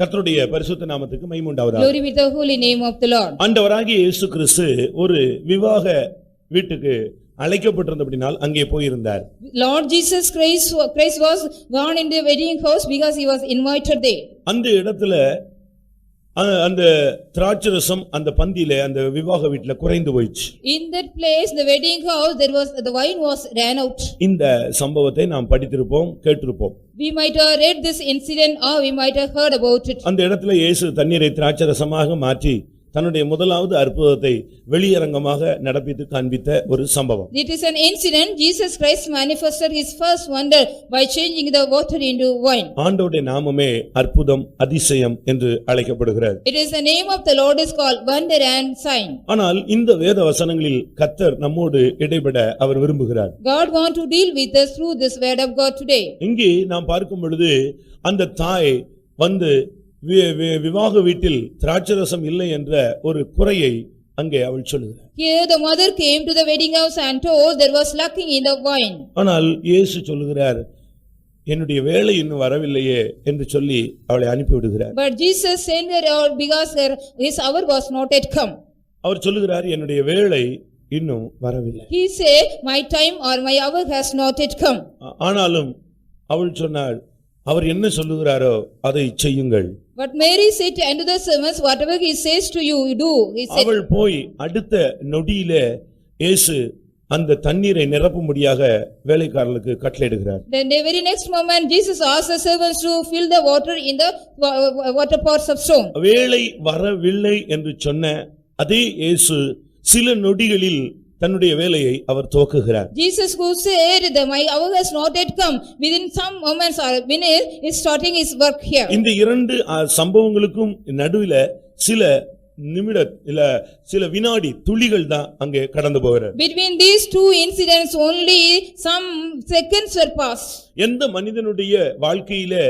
கர்த்தருடைய பரிசுத்த நாமத்துக்கு மகிமை உண்டாவதாக. Glory be to the holy name of the Lord. ஆண்டவராகிய இயேசு கிறிஸ்து ஒரு விவாக வீட்டுக்கு அழைக்கப்பட்டிருந்தபடியால் அங்கே போயிருந்தார். Lord Jesus Christ was gone in the wedding house because he was invited there. அந்த இடத்துல அந்த திராட்சரசம் அந்த பந்தியிலே அந்த விவாக வீட்டுல குறைந்து போயிடுச்சு. In that place, the wedding house, the wine was ran out. இந்த சம்பவத்தை நாம் படித்திருப்போம், கேட்டிருப்போம். We might have read this incident or we might have heard about it. அந்த இடத்துல இயேசு தண்ணீரை திராட்சரசமாக மாற்றி தன்னுடைய முதலாவது அற்புதத்தை வெளியரங்கமாக நடப்பித்து காண்பித்த ஒரு சம்பவம். It is an incident. Jesus Christ manifested his first wonder by changing the water into wine. ஆண்டவருடைய நாமமே அற்புதம், அதிசயம் என்று அழைக்கப்படுகிறது. It is the name of the Lord is called wonder and sign. ஆனால் இந்த வேத வசனங்களில் கர்த்தர் நம்மோடு இடைபட அவர் விரும்புகிறார். God want to deal with us through this word of God today. இங்கே நாம் பார்க்கும் பொழுது அந்த தாய் வந்து விவாக வீட்டில் திராட்சரசம் இல்லை என்ற ஒரு குறையை அங்கே அவள் சொல்லுகிறார். Here the mother came to the wedding house and told there was lacking in the wine. ஆனால் இயேசு சொல்லுகிறார், என்னுடைய வேளை இன்னும் வரவில்லையே என்று சொல்லி அவளை அனுப்பி விடுகிறார். But Jesus sent her out because his hour was not yet come. அவர் சொல்லுகிறார், என்னுடைய வேளை இன்னும் வரவில்லை. He said, my time or my hour has not yet come. ஆனாலும் அவள் சொன்னாள், அவர் என்ன சொல்லுகிறாரோ அதை செய்யுங்கள். But Mary said unto the servants, whatever he says to you, you do. He said, அவள் போய் அடுத்த நொடியிலே இயேசு அந்த தண்ணீரை நிரப்பும்படியாக வேலைக்காரர்களுக்கு கட்டளையிடுகிறார். Then the very next moment Jesus asked the servants to fill the water in the water pots of stone. வேளை வரவில்லை என்று சொன்ன அதே இயேசு சில நொடிகளில் தன்னுடைய வேலையை அவர் துவக்குகிறார். Jesus who said that my hour has not yet come, within some moments or minutes is starting his work here. இந்த இரண்டு சம்பவங்களுக்கும் நடுவில் சில நிமிட இல்ல சில வினாடி துளிகள் தான் அங்கே கடந்து போகிறது. Between these two incidents only some seconds were passed. எந்த மனிதனுடைய வாழ்க்கையிலே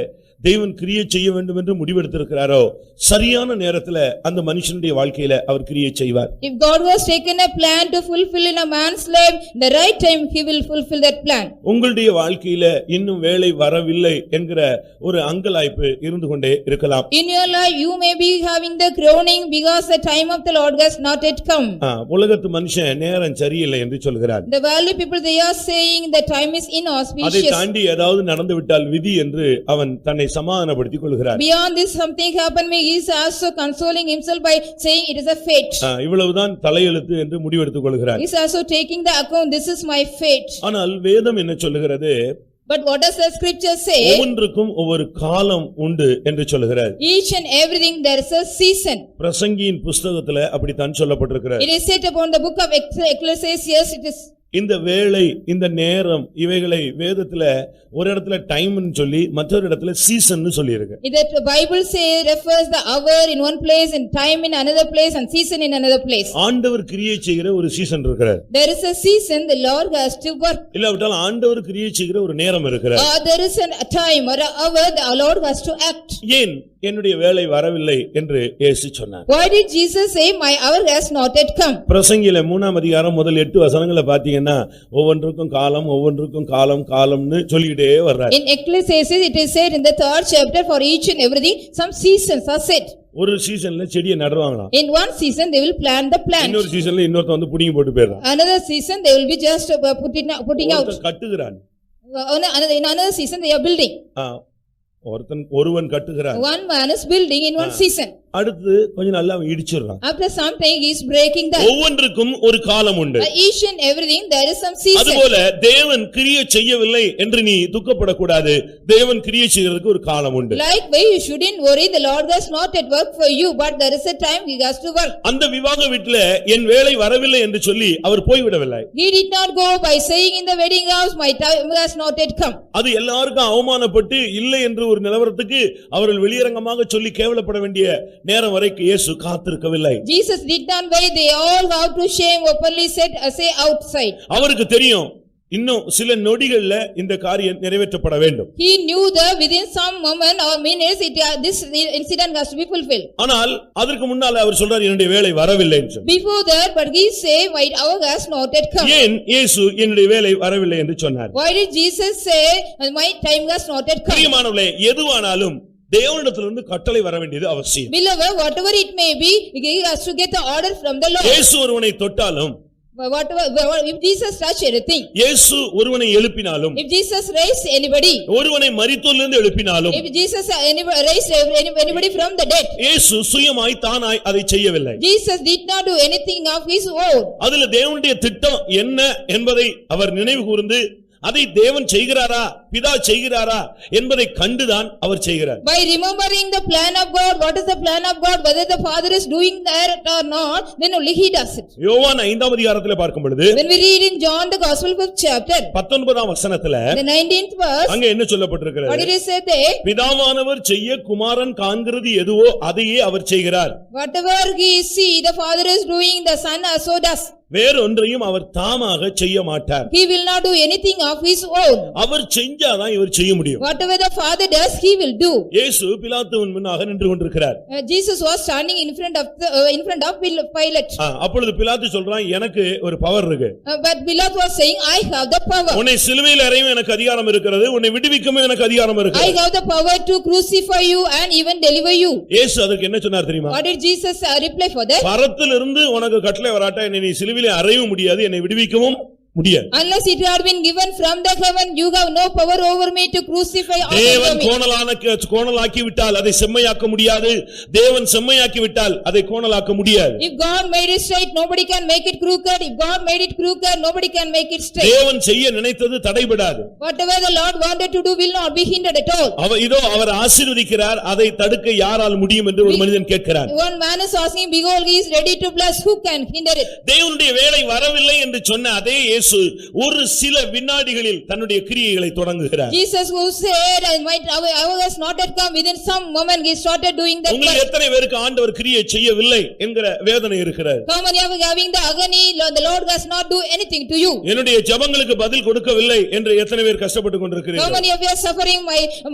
தேவன் கிரியை செய்ய வேண்டும் என்று முடிவெடுத்திருக்கிறாரோ சரியான நேரத்துல அந்த மனுஷனுடைய வாழ்க்கையில அவர் கிரியை செய்வார். If God was taken a plan to fulfill in a man's life, the right time he will fulfill that plan. உங்களுடைய வாழ்க்கையில இன்னும் வேலை வரவில்லை என்கிற ஒரு அங்கலாய்ப்பு இருந்து கொண்டே இருக்கலாம். In your life you may be having the groaning because the time of the Lord has not yet come. உலகத்து மனுஷன் நேரம் சரியில்லை என்று சொல்கிறார். The worldly people they are saying the time is inauspicious. அதை தாண்டி ஏதாவது நடந்து விட்டால் விதி என்று அவன் தன்னை சமாதானப்படுத்திக் கொள்கிறார். Beyond this something happened me, he is also consoling himself by saying it is a fate. இவ்வளவுதான் தலையெழுத்து என்று முடிவெடுத்துக் கொள்கிறார். He is also taking the account, this is my fate. ஆனால் வேதம் என்ன சொல்லுகிறது? But what does the scripture say? ஒவ்வொன்றுக்கும் ஒவ்வொரு காலம் உண்டு என்று சொல்லுகிறது. Each and everything there is a season. பிரசங்கியின் புத்தகத்துல அப்படித்தான் சொல்லப்பட்டிருக்கிறது. It is said upon the book of Ecclesiastes, it is இந்த வேளை, இந்த நேரம், இவைகளை வேதத்துல ஒரு இடத்துல டைம்னு சொல்லி மற்றொரு இடத்துல சீசன்னு சொல்லி இருக்கு. That Bible say refers the hour in one place and time in another place and season in another place. ஆண்டவர் கிரியை செய்கிற ஒரு சீசன் இருக்கிறது. There is a season the Lord has to work. இல்லாவிட்டால் ஆண்டவர் கிரியை செய்கிற ஒரு நேரம் இருக்கிறது. There is a time or a hour the Lord has to act. ஏன் என்னுடைய வேளை வரவில்லை என்று இயேசு சொன்னார்? Why did Jesus say my hour has not yet come? பிரசங்கியில 3ஆம் அதிகாரம் முதல் 8 வசனங்களை பார்த்தீங்கன்னா ஒவ்வொன்றுக்கும் காலம் காலம்னு சொல்லிட்டே வர்றார். In Ecclesiastes it is said in the 3rd chapter for each and everything some seasons are set. ஒரு சீசன்ல செடியை நடுவாங்களாம். In one season they will plant the plant. இன்னொரு சீசன்ல இன்னொருத்த வந்து புடிங்கி போட்டு போயிடுறான். Another season they will be just putting out. கட்டுகிறான். In another season they are building. ஒருவன் கட்டுகிறான். One man is building in one season. அடுத்து கொஞ்ச நாள்ல அவன் இடிச்சிடுறான். After some time he is breaking that. ஒவ்வொன்றுக்கும் ஒரு காலம் உண்டு. Each and everything there is some season. அதுபோல தேவன் கிரியை செய்யவில்லை என்று நீ துக்கப்படக்கூடாது. தேவன் கிரியை செய்கிறதுக்கு ஒரு காலம் உண்டு. Likewise you shouldn't worry, the Lord has not yet work for you, but there is a time he has to work. அந்த விவாக வீட்டில என் வேளை வரவில்லை என்று சொல்லி அவர் போய்விடவில்லை. He did not go by saying in the wedding house my time has not yet come. அது எல்லாருக்கும் அவமானப்பட்டு இல்லை என்று ஒரு நிலவரத்துக்கு அவர்கள் வெளியரங்கமாக சொல்லி கேவலப்பட வேண்டிய நேரம் வரைக்கும் இயேசு காத்திருக்கவில்லை. Jesus did not wait, they all have to shame openly say outside. அவருக்கு தெரியும் இன்னும் சில நொடிகள்ல இந்த காரியம் நிறைவேற்றப்பட வேண்டும். He knew that within some moment or minutes this incident has to be fulfilled. ஆனால் அதற்கு முன்னால அவர் சொல்றார் என்னுடைய வேளை வரவில்லை என்று. Before that but he say my hour has not yet come. ஏன் இயேசு என்னுடைய வேளை வரவில்லை என்று சொன்னார்? Why did Jesus say my time has not yet come? பிரியமானவர்களே, எதுவானாலும் தேவனிடத்திலிருந்து கட்டளை வர வேண்டியது அவசியம். Beloved, whatever it may be, he has to get the order from the Lord. இயேசு ஒருவனை தொட்டாலும், Whatever, if Jesus touch anything, இயேசு ஒருவனை எழுப்பினாலும், if Jesus raised anybody, ஒருவனை மரித்தோரிலிருந்து எழுப்பினாலும், if Jesus raised anybody from the dead, இயேசு சுயமாய் தானாய் அதை செய்யவில்லை. Jesus did not do anything of his own. அதில் தேவனுடைய திட்டம் என்ன என்பதை அவர் நினைவு கூர்ந்து அதை தேவன் செய்கிறாரா பிதா செய்கிறாரா என்பதை கண்டுதான் அவர் செய்கிறார். By remembering the plan of God, what is the plan of God, whether the Father is doing that or not, then only he does it. யோவான் 5ஆம் அதிகாரத்திலே பார்க்கும் பொழுது, when we read in John the Gospel book chapter 19ஆம் வசனத்திலே, the 19th verse, அங்க என்ன சொல்லப்பட்டிருக்கிறது? what did he say there? பிதாவானவர் செய்ய குமாரன் காண்கிறது எதுவோ அதையே அவர் செய்கிறார். Whatever he see the Father is doing, the Son also does. வேறொன்றையும் அவர் தாமாக செய்ய மாட்டார். He will not do anything of his own. அவர் செஞ்சாதான் இவர் செய்ய முடியும். Whatever the Father does, he will do. இயேசு பிலாத்துவின் முன்னாக நின்று கொண்டிருக்கிறார். Jesus was standing in front of Pilate. அப்பொழுது பிலாத்து சொல்றான், எனக்கு ஒரு பவர் இருக்கு. But Pilate was saying, I have the power. உன்னை சிலுவையில் அறையும் எனக்கு அதிகாரம் இருக்கிறது, உன்னை விடுவிக்கவும் எனக்கு அதிகாரம் இருக்கிறது. I have the power to crucify you and even deliver you. இயேசு அதற்கு என்ன சொன்னார் தெரியுமா? What did Jesus reply for that? பரத்திலிருந்து உனக்கு கட்டளை வராட்டா என்னை நீ சிலுவையில் அறையவும் முடியாது, என்னை விடுவிக்கவும் முடியாது. Unless it had been given from the heaven, you have no power over me to crucify or தேவன் deliver me. கோணலாக்கி விட்டால் அதை செம்மையாக்க முடியாது, தேவன் செம்மையாக்கி விட்டால் அதை கோணலாக்க முடியாது. If God made it straight, nobody can make it crooked. If God made it crooked, nobody can make it straight. தேவன் செய்ய நினைத்தது தடைபடாது. Whatever the Lord wanted to do will not be hindered at all. அவர் ஆசீர்வதிக்கிறார், அதை தடுக்க யாரால் முடியும் என்று ஒரு மனிதன் கேட்கிறார். One man is asking, behold, he is ready to bless, who can hinder it? தேவனுடைய வேளை வரவில்லை என்று சொன்ன அதே இயேசு ஒரு சில வினாடிகளில் தன்னுடைய கிரியைகளை தொடங்குகிறார். Jesus who said, my hour has not yet come, within some moment he started doing that. உங்கள் எத்தனை பேருக்கு ஆண்டவர் கிரியை செய்யவில்லை என்கிற வேதனை இருக்கிறது? How many are having the agony, the Lord does not do anything to you? என்னுடைய ஜெபங்களுக்கு பதில் கொடுக்கவில்லை என்று எத்தனை பேர் கஷ்டப்பட்டு கொண்டிருக்கிறீர்கள்? How many of you are suffering,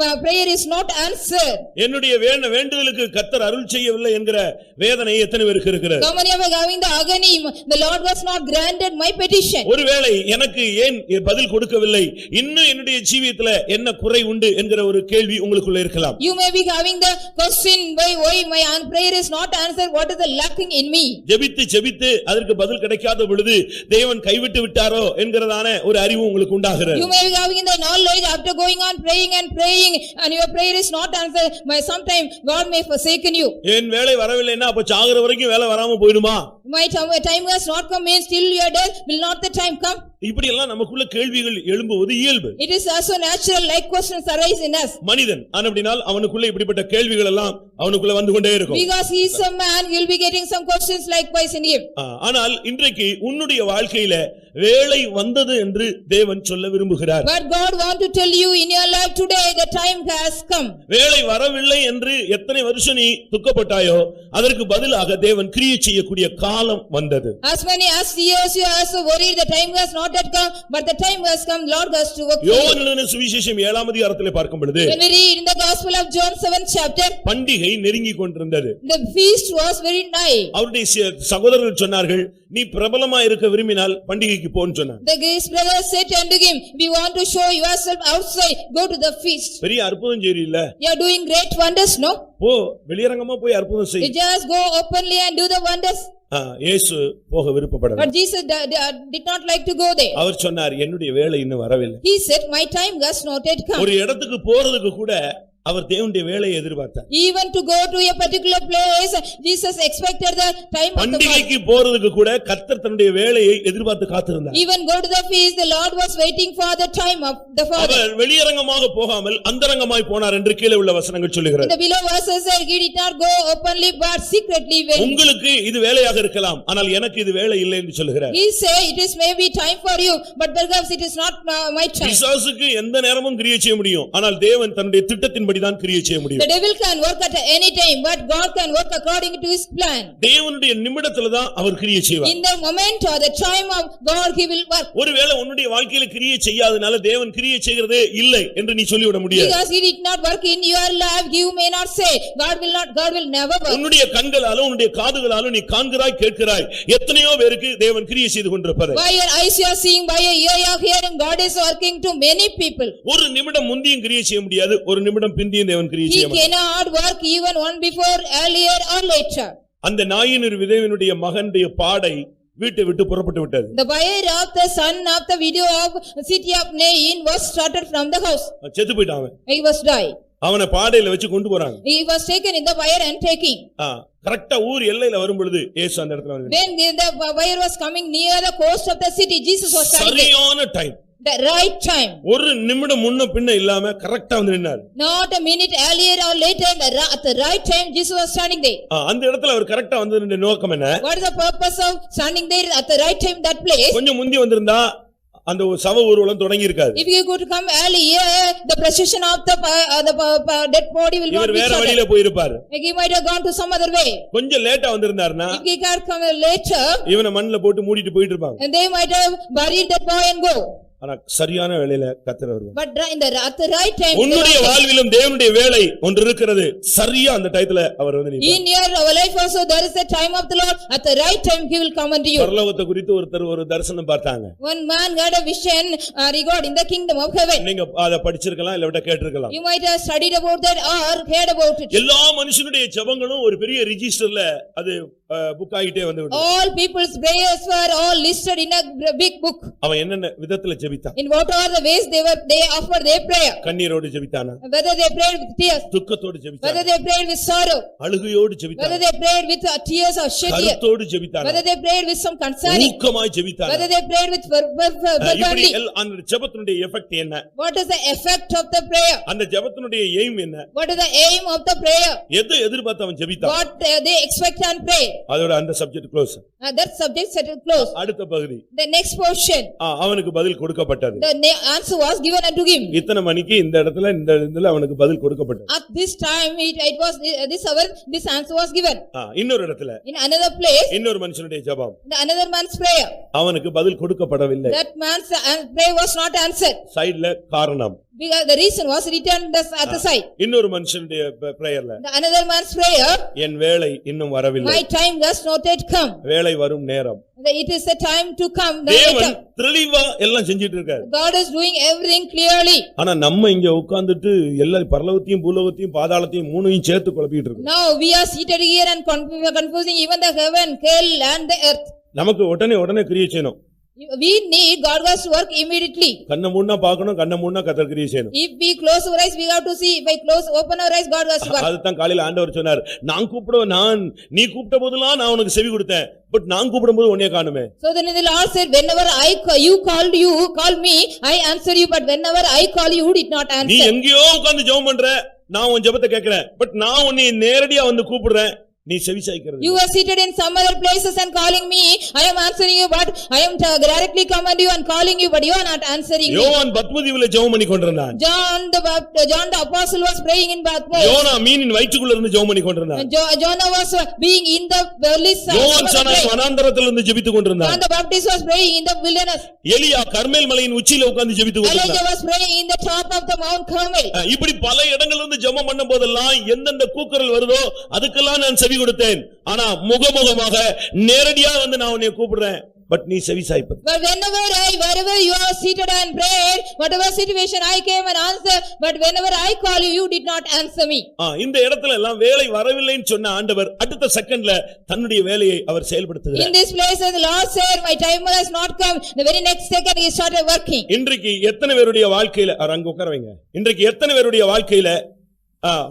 my prayer is not answered? என்னுடைய வேண்டுதலுக்கு கர்த்தர் அருள் செய்யவில்லை என்கிற வேதனை எத்தனை பேருக்கு இருக்கிறது? How many are having the agony, the Lord was not granted my petition? ஒருவேளை எனக்கு ஏன் பதில் கொடுக்கவில்லை, இன்னும் என்னுடைய ஜீவியத்துல என்ன குறை உண்டு என்கிற ஒரு கேள்வி உங்களுக்குள்ள இருக்கலாம். You may be having the question, why my prayer is not answered, what is the lacking in me? ஜெபித்து அதற்கு பதில் கிடைக்காத பொழுது தேவன் கைவிட்டு விட்டாரோ என்கிறதான ஒரு அறிவு உங்களுக்கு உண்டாகிறது. You may be having the knowledge after going on praying and your prayer is not answered, sometime God may forsaken you. என் வேளை வரவில்லைன்னா அப்ப சாகுற வரைக்கும் வேலை வராம போயிடுமா? My time has not come, means still you are dead, will not the time come? இப்படி எல்லாம் நமக்குள்ள கேள்விகள் எழும்புவது இயல்பு. It is also natural, like questions arise in us. மனிதன் அப்படினால் அவனுக்குள்ள இப்படிப்பட்ட கேள்விகள் எல்லாம் அவனுக்குள்ள வந்து கொண்டே இருக்கும். Because he is a man, he will be getting some questions likewise in him. ஆனால் இன்றைக்கு உன்னுடைய வாழ்க்கையில வேளை வந்தது என்று தேவன் சொல்ல விரும்புகிறார். But God want to tell you in your life today, the time has come. வேளை வரவில்லை என்று எத்தனை வருஷம் நீ துக்கப்பட்டாயோ அதற்கு பதிலாக தேவன் கிரியை செய்யக்கூடிய காலம் வந்தது. As many as years you are so worried, the time has not yet come, but the time has come, Lord has to work for you. யோவான் எழுதின சுவிசேஷம் 7ஆம் அதிகாரத்திலே பார்க்கும் பொழுது, when we read in the Gospel of John 7th chapter, பண்டிகை நெருங்கி கொண்டிருந்தது. the feast was very nigh. அவருடைய சகோதரர்கள் சொன்னார்கள், நீ பிரபலமா இருக்க விரும்பினால் பண்டிகைக்கு போன்னு சொன்னார். The his brothers said unto him, we want to show yourself outside, go to the feast. பெரிய அற்புதம் செய்றீல்ல, You are doing great wonders, no? போ வெளியரங்கமா போய் அற்புதம் செய். You just go openly and do the wonders. இயேசு போக விருப்பப்படவில்லை. But Jesus did not like to go there. அவர் சொன்னார், என்னுடைய வேளை இன்னும் வரவில்லை. He said, my time has not yet come. ஒரு இடத்துக்கு போறதுக்கு கூட அவர் தேவனுடைய வேளையை எதிர்பார்த்தார். Even to go to a particular place, Jesus expected the time of the பண்டிகைக்கு போறதுக்கு கூட கர்த்தர் தன்னுடைய வேளையை எதிர்பார்த்து காத்திருந்தார். Even go to the feast, the Lord was waiting for the time of the Father. அவர் வெளியரங்கமாக போகாமல் அந்தரங்கமாய் போனார் என்று கீழே உள்ள வசனங்கள் சொல்லுகிறது. The below verses said he did not go openly but secretly went. உங்களுக்கு இது வேலையாக இருக்கலாம், ஆனால் எனக்கு இது வேலை இல்லை என்று சொல்லுகிறார். He say it is maybe time for you, but perhaps it is not my time. பிசாசுக்கு எந்த நேரமும் கிரியை செய்ய முடியும், ஆனால் தேவன் தன்னுடைய திட்டத்தின்படி தான் கிரியை செய்ய முடியும். The devil can work at any time, but God can work according to his plan. தேவனுடைய நிமிடத்துல தான் அவர் கிரியை செய்வார். In the moment or the time of God he will work. ஒருவேளை உன்னுடைய வாழ்க்கையில கிரியை செய்யாதனால தேவன் கிரியை செய்கிறதே இல்லை என்று நீ சொல்லிவிட முடியாது. Because he did not work in your life, you may not say God will never work. உன்னுடைய கண்களாலும் உன்னுடைய காதுகளாலும் நீ காண்கிறாய் கேட்கிறாய், எத்தனையோ பேருக்கு தேவன் கிரியை செய்து கொண்டிருப்பார். By your eyes you are seeing, by your ear you are hearing, God is working to many people. ஒரு நிமிடம் முந்தியும் கிரியை செய்ய முடியாது, ஒரு நிமிடம் பிந்தியும் தேவன் கிரியை He செய்ய மாட்டார். cannot work even one before, earlier or later. அந்த நாயினர் விதவினுடைய மகனுடைய பாடை வீட்டை விட்டு புறப்பட்டு விட்டது. The buyer of the son of the widow of city of Nain was started from the house. செத்து போயிட்டான் அவன். He was died. அவனை பாடையில வச்சு கொண்டு போறாங்க. He was taken in the buyer and taking. கரெக்ட்டா ஊர் எல்லையில வரும் பொழுது இயேசு அந்த இடத்துல வந்து. When the buyer was coming near the coast of the city, Jesus was standing there. சரியான டைம். The right time. ஒரு நிமிடம் முன்ன பின்ன இல்லாம கரெக்ட்டா வந்து நின்னாரு. Not a minute earlier or later, at the right time Jesus was standing there. அந்த இடத்துல அவர் கரெக்ட்டா வந்ததுடைய நோக்கம் என்ன? What is the purpose of standing there at the right time that place? கொஞ்சம் முந்தி வந்திருந்தா அந்த சவ ஊர்வலம் தொடங்கி இருக்காது. If you could come earlier, the procession of the dead body will not be வேற started. வழியில போயிருப்பாரு. He might have gone to some other way. கொஞ்சம் லேட்டா வந்திருந்தாருன்னா If he had come later, இவனை மண்ணுல போட்டு மூடிட்டு போயிட்டு இருப்பாங்க. and they might have buried that boy and go. ஆனா சரியான வேளையில கர்த்தர் வருவார். But at the right time, உன்னுடைய வாழ்விலும் தேவனுடைய வேலை ஒன்று இருக்கிறது. சரியா அந்த டயத்துல அவர் வந்து நிற்பார். in your life also there is a time of the Lord. At the right time he will come unto you. பரலோகத்தை குறித்து ஒருத்தர் ஒரு தரிசனம் பார்த்தாங்க. One man got a vision regarding the kingdom of heaven. நீங்க அத படிச்சிருக்கலாம் இல்ல விட கேட்டிருக்கலாம். You might have studied about that or heard about it. எல்லா மனுஷனுடைய ஜெபங்களும் ஒரு பெரிய ரெஜிஸ்டர்ல அது புக் ஆகிட்டே வந்து விடும். All people's prayers were all listed in a big book. அவன் என்னென்ன விதத்துல ஜெபித்தான்? In what are the ways they offered their prayer? கண்ணீரோடு ஜெபித்தானா? Whether they prayed with tears, துக்கத்தோடு ஜெபித்தானா? whether they prayed with sorrow, அழுகையோடு whether ஜெபித்தானா? they prayed with tears or shed tears, கருத்தோடு ஜெபித்தானா? whether they prayed with some concern, ஊக்கமாய் ஜெபித்தானா? whether they prayed with fervently. அந்த ஜெபத்தினுடைய effect என்ன? What is the effect of the prayer? அந்த ஜெபத்தினுடைய aim என்ன? What is the aim of the prayer? எதை எதிர்பார்த்து அவன் ஜெபித்தான்? What they expect and pray. அதோட அந்த subject close. That subject settled close. அடுத்த பகுதி. The next portion. அவனுக்கு பதில் கொடுக்கப்பட்டது. The answer was given unto him. இத்தனை மணிக்கு இந்த இடத்துல இந்த இதுல அவனுக்கு பதில் கொடுக்கப்பட்டது. At this time it was this hour this answer was given. இன்னொரு இடத்துல. In another place. இன்னொரு மனுஷனுடைய ஜெபம். Another man's prayer. அவனுக்கு பதில் கொடுக்கப்படவில்லை. That man's prayer was not answered. சைடுல காரணம். Because the reason was written at the side. இன்னொரு மனுஷனுடைய பிரேயர்ல. Another man's prayer. என் வேளை இன்னும் வரவில்லை. My time does not yet come. வேளை வரும் நேரம். It is the time to come. தேவன் தெளிவா எல்லாம் செஞ்சிட்டு இருக்காரு. God is doing everything clearly. ஆனா நம்ம இங்க உட்கார்ந்துட்டு எல்லா பரலோகத்தையும் பூலோகத்தையும் பாதாளத்தையும் மூணையும் சேர்த்து குழப்பிட்டு இருக்கோம். Now we are seated here and confusing even the heaven, hell and the earth. நமக்கு உடனே கிரியை செய்யணும். We need God's work immediately. கண்ண மூடுனா பார்க்கணும், கண்ண மூடுனா கர்த்தர் கிரியை செய்யணும். If we close our eyes, we have to see. If I open our eyes, God has to work. அதுதான் காலையில ஆண்டவர் சொன்னார், நீ கூப்பிட்ட போதெல்லாம் நான் உனக்கு செவி கொடுத்தேன், பட் நான் கூப்பிடும்போது உன்னைய காணுமே. So then the Lord said, whenever you call me, I answer you, but whenever I call you did not answer. நீ எங்கேயோ உட்கார்ந்து ஜெபம் பண்ற, நான் உன் ஜெபத்தை கேட்கிறேன், பட் நான் உன்னை நேரடியா வந்து கூப்பிடுறேன், நீ செவி சாய்க்கிறது. You are seated in some other places and calling me, I am answering you, but I am directly coming to you and calling you, but you are not answering me. யோவான் பத்மதீவுல ஜெபம் பண்ணி கொண்டிருந்தான். John the apostle was praying in Patmos. Jonah மீனின் வயிற்றுக்குள்ள இருந்து ஜெபம் பண்ணி கொண்டிருந்தான். Jonah was being in the belly. யோவான் வனாந்தரத்தில் இருந்து ஜெபித்துக் கொண்டிருந்தான். John the Baptist was praying in the wilderness. எலியா கர்மேல் மலையின் உச்சியில உட்கார்ந்து ஜெபித்துக் கொண்டிருந்தான். Elijah was praying in the top of the Mount Carmel. இப்படி பல இடங்கள்ல இருந்து ஜெபம் பண்ணும் போதெல்லாம் எந்தெந்த கூக்குரல் வருதோ அதுக்கெல்லாம் நான் செவி கொடுத்தேன். ஆனா முகமுகமாக நேரடியா வந்து நான் உன்னை கூப்பிடுறேன், பட் நீ செவி சாய்ப்பது. But wherever you are seated and prayed, whatever situation I came and answered, but whenever I call you, you did not answer me. இந்த இடத்துல எல்லாம் வேலை வரவில்லைன்னு சொன்ன ஆண்டவர் அடுத்த செகண்ட்ல தன்னுடைய வேலையை அவர் செயல்படுத்துகிறார். In this place the Lord said, my time has not come. The very next second he started working. இன்றைக்கு எத்தனை பேருடைய வாழ்க்கையில அங்க உட்காருவீங்க, இன்றைக்கு எத்தனை பேருடைய வாழ்க்கையில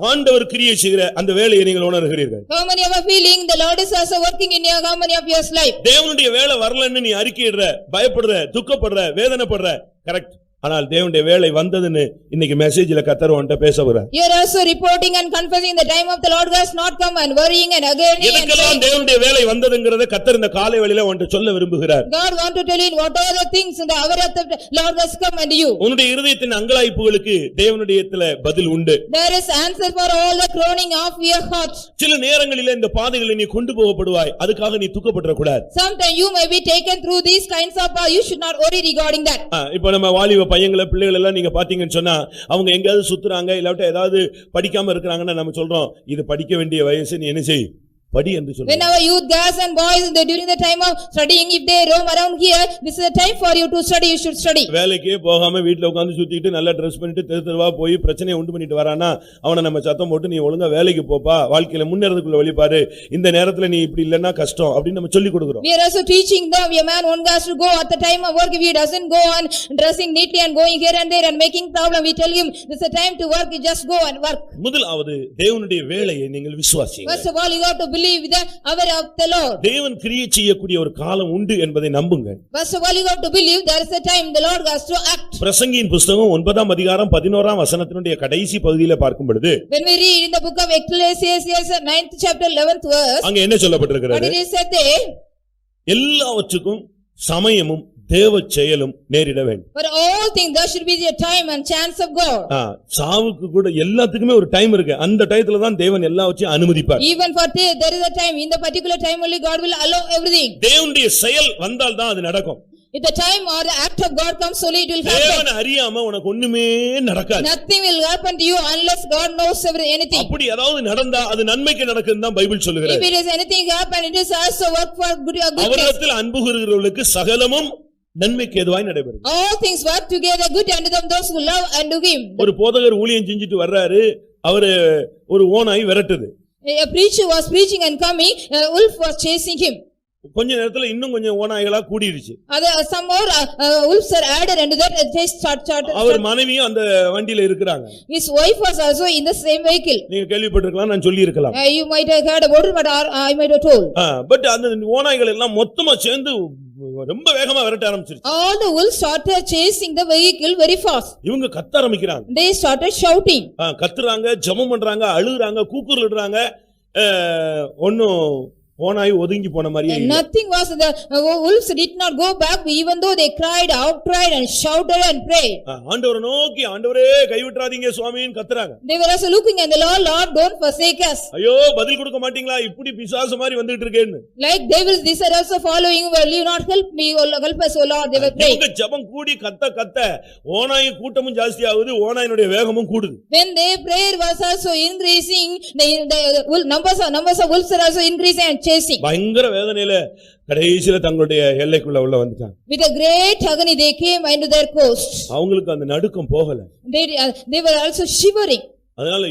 ஆண்டவர் கிரியை செய்கிற அந்த வேலையை நீங்கள் உணர்கிறீர்கள்? How many of you are feeling the Lord is also working in your, how many of your life? தேவனுடைய வேலை வரலன்னு நீ அறிக்கையிடுற, பயப்படுற, துக்கப்படுற, வேதனைப்படுற, கரெக்ட். ஆனால் தேவனுடைய வேலை வந்ததுன்னு இன்னைக்கு மெசேஜ்ல கர்த்தர் உன்கிட்ட பேச போறார். You are also reporting and confessing the time of the Lord has not come and worrying and again. எதற்கெல்லாம் தேவனுடைய வேலை வந்ததுங்கறத கர்த்தர் இந்த காலை வேளையில உன்கிட்ட சொல்ல விரும்புகிறார். God want to tell you what are the things in the hour of the Lord has come and you. உன்னுடைய இதயத்தின் அங்கலாய்ப்புகளுக்கு தேவனுடையத்துல பதில் உண்டு. There is answer for all the groaning of your heart. சில நேரங்களிலே இந்த பாதைகளை நீ கொண்டு போகப்படுவாய், அதுக்காக நீ துக்கப்படற கூடாது. Sometimes you may be taken through these kinds of you should not worry regarding that. இப்போ நம்ம வாலிப பையங்களை பிள்ளைகள் எல்லாம் நீங்க பாத்தீங்கன்னு சொன்னா அவங்க எங்கயாவது சுத்துறாங்க இல்லாட்ட ஏதாவது படிக்காம இருக்கிறாங்கன்னா நம்ம சொல்றோம் இது படிக்க வேண்டிய வயசு, நீ என்ன செய், படி என்று சொல்றார். When our youth girls and boys during the time of studying, if they roam around here, this is the time for you to study, you should study. வேலைக்கே போகாம வீட்ல உட்கார்ந்து சுத்திட்டு நல்லா Dress பண்ணிட்டு தெருவா போய் பிரச்சனையை உண்டு பண்ணிட்டு வரானா அவனை நம்ம சத்தம் போட்டு நீ ஒழுங்கா வேலைக்கு போப்பா வாழ்க்கையில முன்னேறதுக்குள்ள வழி பாரு இந்த நேரத்துல நீ இப்படி இல்லன்னா கஷ்டம் அப்படி நம்ம சொல்லி கொடுக்கிறோம். We are also teaching them a man one has to go at the time of work. If he doesn't go on dressing neatly and going here and there and making problem, we tell him this is the time to work, you just go and work. முதலாவது தேவனுடைய வேலையை நீங்கள் விசுவாசிங்க. First of all, you got to believe the hour of the Lord. தேவன் கிரியை செய்யக்கூடிய ஒரு காலம் உண்டு என்பதை நம்புங்க. First of all, you got to believe there is a time the Lord has to act. பிரசங்கியின் புத்தகம் 9ஆம் அதிகாரம் 11ஆம் வசனத்தினுடைய கடைசி பகுதியில பார்க்கும் பொழுது When we read in the book of Ecclesiastes 9th chapter 11th verse, அங்க என்ன சொல்லப்பட்டிருக்கிறது? what it is said there, எல்லாவற்றுக்கும் சமயமும் தேவ செயலும் நேரிட வேண்டும். for all things there should be a time and chance of God. சாவுக்கு கூட எல்லாத்துக்குமே ஒரு டைம் இருக்கு. அந்த டயத்துல தான் தேவன் எல்லாவற்றையும் அனுமதிப்பார். Even for death there is a time. In the particular time only God will allow everything. தேவனுடைய செயல் வந்தால் தான் அது நடக்கும். If the time or the act of God comes only, it will happen. தேவனை அறியாம உனக்கு ஒண்ணுமே நடக்காது. Nothing will happen to you unless God knows anything. அப்படி ஏதாவது நடந்தா அது நன்மைக்கு நடக்குதுன்னு தான் பைபிள் சொல்லுகிறது. If it is anything happen, it is also work for good. அவரிடத்தில் அன்பு கூறுகிறவர்களுக்கு சகலமும் நன்மைக்கு ஏதுவாய் நடைபெறும். All things work together good unto them those who love and do him. ஒரு போதகர் ஊழியம் செஞ்சிட்டு வர்றாரு. அவரு ஒரு ஓநாய் விரட்டுது. A preacher was preaching and coming, a wolf was chasing him. கொஞ்ச நேரத்துல இன்னும் கொஞ்சம் ஓநாய்களா கூடிருச்சு. Some more wolves are added into that. They started. அவர் மனைவியும் அந்த வண்டியில இருக்குறாங்க. His wife was also in the same vehicle. நீங்க கேள்விப்பட்டிருக்கலாம், நான் சொல்லி இருக்கலாம். You might have heard about it, but I might have told. But அந்த ஓநாய்கள் எல்லாம் மொத்தமா சேர்ந்து ரொம்ப வேகமா விரட்ட ஆரம்பிச்சிருச்சு. All the wolves started chasing the vehicle very fast. இவங்க கத்த ஆரம்பிக்கிறாங்க. They started shouting. கத்துறாங்க, ஜெபம் பண்றாங்க, அழுகுறாங்க, கூக்குரலிடுறாங்க. ஒண்ணும் ஓநாய் ஒதுங்கி போன மாதிரியே இல்ல. Nothing was, the wolves did not go back even though they cried and shouted and prayed. ஆண்டவரை நோக்கி, ஆண்டவரே கைவிட்றாதீங்க சுவாமின்னு கத்துறாங்க. They were also looking at the Lord, don't forsake us. ஐயோ பதில் கொடுக்க மாட்டீங்களா, இப்படி பிசாசு மாதிரி வந்துட்டு இருக்கேன்னு. Like devils, these are also following, will you not help me, help us O Lord, they were praying. இவங்க ஜெபம் கூடி கத்த ஓநாய் கூட்டமும் ஜாஸ்தி ஆகுது, ஓநாயினுடைய வேகமும் கூடுது. When their prayer was also increasing, the numbers of wolves are also increasing and chasing. பயங்கர வேதனையில கடைசில தங்களுடைய எல்லைக்குள்ள உள்ள வந்துட்டாங்க. With a great agony they came into their coast. அவங்களுக்கு அந்த நடுக்கம் போகல. They were also shivering. அதனால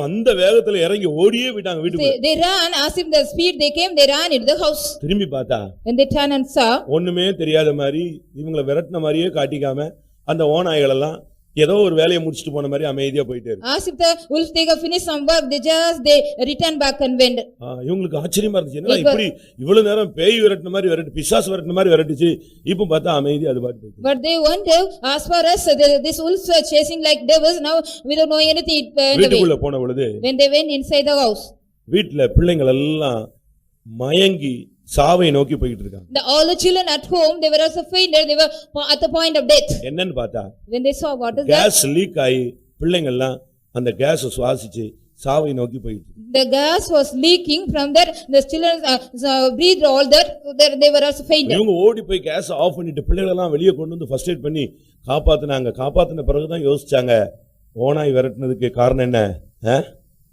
அந்த வேகத்துல இறங்கி ஓடியே விட்டாங்க வீட்டுக்கு. They ran as if the speed they came, they ran into the house. திரும்பி பார்த்தா when they turned and saw, ஒண்ணுமே தெரியாத மாதிரி இவங்களை விரட்டின மாதிரியே காட்டிக்காம அந்த ஓநாய்கள் எல்லாம் ஏதோ ஒரு வேலையை முடிச்சிட்டு போன மாதிரி அமைதியா போயிட்டே இருக்கு. as if the wolves they have finished some work, they returned back and went. இவங்களுக்கு ஆச்சரியமா இருந்துச்சு, என்ன இப்படி இவ்வளவு நேரம் பேய் விரட்டின மாதிரி விரட்டி பிசாசு விரட்டின மாதிரி விரட்டிச்சு, இப்போ பார்த்தா அமைதியா அது பாட்டு போயிடுச்சு. But they wonder, as far as this wolves were chasing like devils, now without knowing anything it went away. வீட்டுக்குள்ள போன பொழுது when they went inside the house, வீட்ல பிள்ளைகள் எல்லாம் மயங்கி சாவை நோக்கி போயிட்டு இருக்காங்க. all the children at home, they were also fainted, they were at the point of death. என்னன்னு பார்த்தா when they saw what is gas leak ஆகி பிள்ளைங்க எல்லாம் அந்த கேஸ் சுவாசிச்சு சாவை நோக்கி போயிட்டு. The gas was leaking from that, the children breathed all that, they were also fainted. இவங்க ஓடி போய் கேஸ் ஆஃப் பண்ணிட்டு பிள்ளைகள் எல்லாம் வெளியே கொண்டு வந்து ஃபர்ஸ்ட் எய்ட் பண்ணி காப்பாத்துனாங்க. காப்பாத்தின பிறகுதான் யோசிச்சாங்க, ஓநாய் விரட்டினதுக்கு காரணம் என்ன?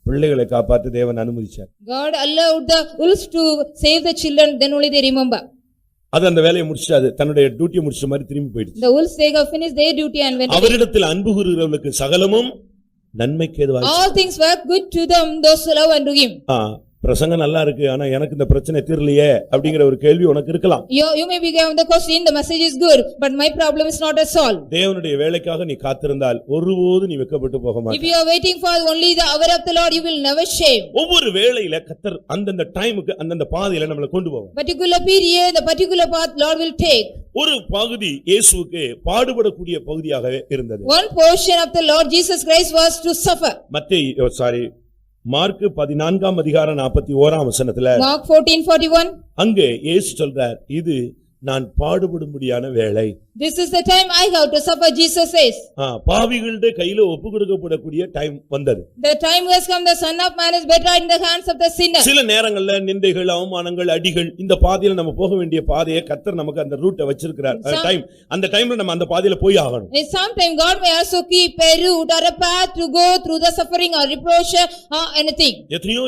பிள்ளைகளை காப்பாற்ற தேவன் அனுமதிச்சார். God allowed the wolves to save the children, then only they remember. அது அந்த வேலையை முடிச்சிட்டாது, தன்னுடைய டியூட்டியை முடிச்ச மாதிரி திரும்பி போயிடுச்சு. The wolves they have finished their duty and went. அவரிடத்தில் அன்பு கூறுகிறவர்களுக்கு சகலமும் நன்மைக்கு ஏதுவாய். All things work good to them those who love and do him. பிரசங்கம் நல்லா இருக்கு, ஆனா எனக்கு இந்த பிரச்சனை தீரலையே அப்படிங்கிற ஒரு கேள்வி உனக்கு இருக்கலாம். You may be given the question, the message is good, but my problem is not solved. தேவனுடைய வேலைக்காக நீ காத்திருந்தால் ஒருபோது நீ வெட்கப்பட்டு போக மாட்டாய். If you are waiting for only the hour of the Lord, you will never shame. ஒவ்வொரு வேளையில கர்த்தர் அந்தந்த டைமுக்கு அந்தந்த பாதையில நம்மளை கொண்டு போவார். Particular period, the particular path Lord will take. ஒரு பகுதி இயேசுவுக்கு பாடுபடக்கூடிய பகுதியாகவே இருந்தது. One portion of the Lord Jesus Christ was to suffer. Mark 14ஆம் அதிகாரம் 41ஆம் வசனத்துல Mark 14:41, அங்கே இயேசு சொல்றார், இது நான் பாடுபடும்படியான வேளை. This is the time I have to suffer, Jesus says. பாவிகளுடைய கையில ஒப்பு கொடுக்கப்படக்கூடிய டைம் வந்தது. The time has come, the Son of Man is betrayed in the hands of the sinner. சில நேரங்கள்ல நிந்தைகள், அவமானங்கள், அடிகள், இந்த பாதையில நம்ம போக வேண்டிய பாதையை கர்த்தர் நமக்கு அந்த ரூட்டை வச்சிருக்கிறார். அந்த டைம்ல நம்ம அந்த பாதையில போய் ஆகணும். Sometimes God may also keep a route or a path to go through the suffering or reproach or anything. எத்தனையோ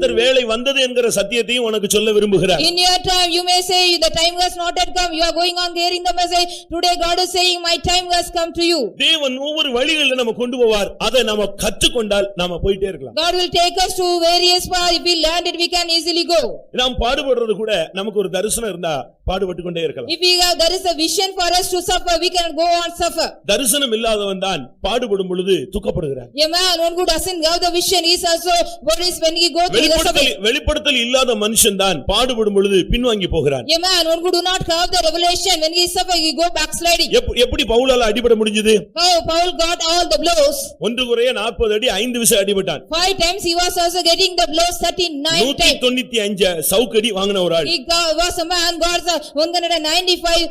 கர்த்தர் வேலை வந்தது என்கிற சத்தியத்தையும் உனக்கு சொல்ல விரும்புகிறார். In your time you may say the time has not yet come. You are going on hearing the message. Today God is saying my time has come to you. தேவன் ஒவ்வொரு வழிகளில நம்ம கொண்டு போவார். அதை நாம கற்றுக்கொண்டால் நாம போயிட்டே இருக்கலாம். God will take us to various paths. If we learn it we can easily go. நாம் பாடுபடுறது கூட நமக்கு ஒரு தரிசனம் இருந்தா பாடுபட்டு கொண்டே இருக்கலாம். If we have there is a vision for us to suffer we can go on suffer. தரிசனம் இல்லாதவன் தான் பாடுபடும் பொழுது துக்கப்படுகிறான். A man one who doesn't have the vision is also worries when he go through the suffering. வெளிப்படுத்தல் இல்லாத மனுஷன் தான் பாடுபடும் பொழுது பின்வாங்கி போகிறான். A man one who do not have the revelation when he suffer he go backsliding. எப்படி பவுலால அடிபட முடிஞ்சது? How Paul got all the blows. 1 கொரிந்தியர் 40 அடி 5 விசை அடிபட்டான். 5 times he was also getting the blows 39 times. 195 சவுக்கடி வாங்கின ஒரு ஆள். He was a man got 195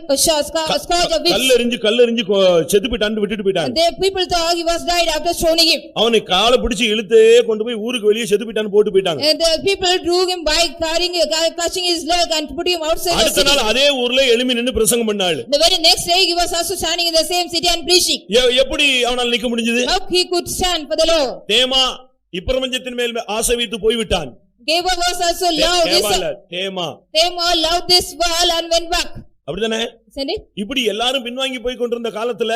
scourge of whips. கல்லெறிஞ்சு செத்து போயிட்டான்னு விட்டுட்டு போயிட்டான். The people thought he was died after stoning him. அவனை காலை பிடிச்சு இழுத்தே கொண்டு போய் ஊருக்கு வெளியே செத்து போயிட்டான்னு போட்டு போயிட்டாங்க. And the people drew him by catching his leg and put him outside the அடுத்த city. நாள் அதே ஊர்ல எழும்பி நின்னு பிரசங்கம் பண்ணாள். The very next day he was also standing in the same city and preaching. எப்படி அவனால் நிக்க முடிஞ்சது? How he could stand for the Lord? தேமா இப்பிரபஞ்சத்தின் மேல் ஆசை வைத்து போய் விட்டான். Geba was also loved தேமா loved this world and went back. அப்படிதானே? Send it. இப்படி எல்லாரும் பின்வாங்கி போய் கொண்டிருந்த காலத்துல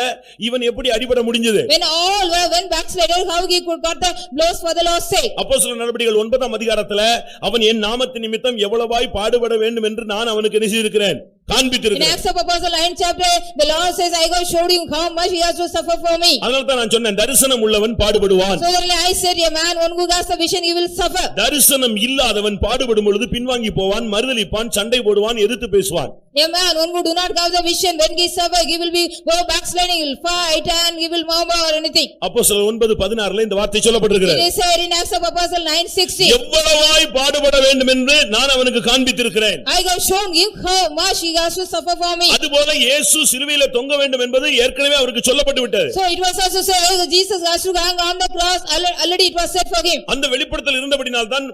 இவன் எப்படி அடிபட முடிஞ்சது? When all went backsliders how he could got the blows for the Lord's sake? அப்போஸ்தலர் நடபடிகள் 9ஆம் அதிகாரத்துல அவன் என் நாமத்தின் நிமித்தம் எவ்வளவாய் பாடுபட வேண்டும் என்று நான் அவனுக்கு நினைச்சிருக்கிறேன் காண்பித்திருக்கிறேன். In Acts of Apostles 9th chapter the Lord says I go showed him how much he has to suffer for me. அதனால தான் நான் சொன்னேன் தரிசனம் உள்ளவன் பாடுபடுவான். So then I said a man one who has the vision he will suffer. தரிசனம் இல்லாதவன் பாடுபடும் பொழுது பின்வாங்கி போவான், மறுதலிப்பான், சண்டை போடுவான், எதிர்த்து பேசுவான். A man one who do not have the vision when he suffer he will be go backsliding, he will fight and he will murmur or anything. அப்போஸ்தலர் 9:16ல இந்த வார்த்தை சொல்லப்பட்டிருக்கிறது. It is said in Acts of Apostles 9:16. எவ்வளவாய் பாடுபட வேண்டும் என்று நான் அவனுக்கு காண்பித்திருக்கிறேன். I have shown him how much he has to suffer for me. அதுபோல இயேசு சிலுவையிலே தொங்க வேண்டும் என்பது ஏற்கனவே அவருக்கு சொல்லப்பட்டு விட்டது. So it was also said Jesus has to hang on the cross, already it was said for him. அந்த வெளிப்படுத்தல் இருந்தபடியால் தான்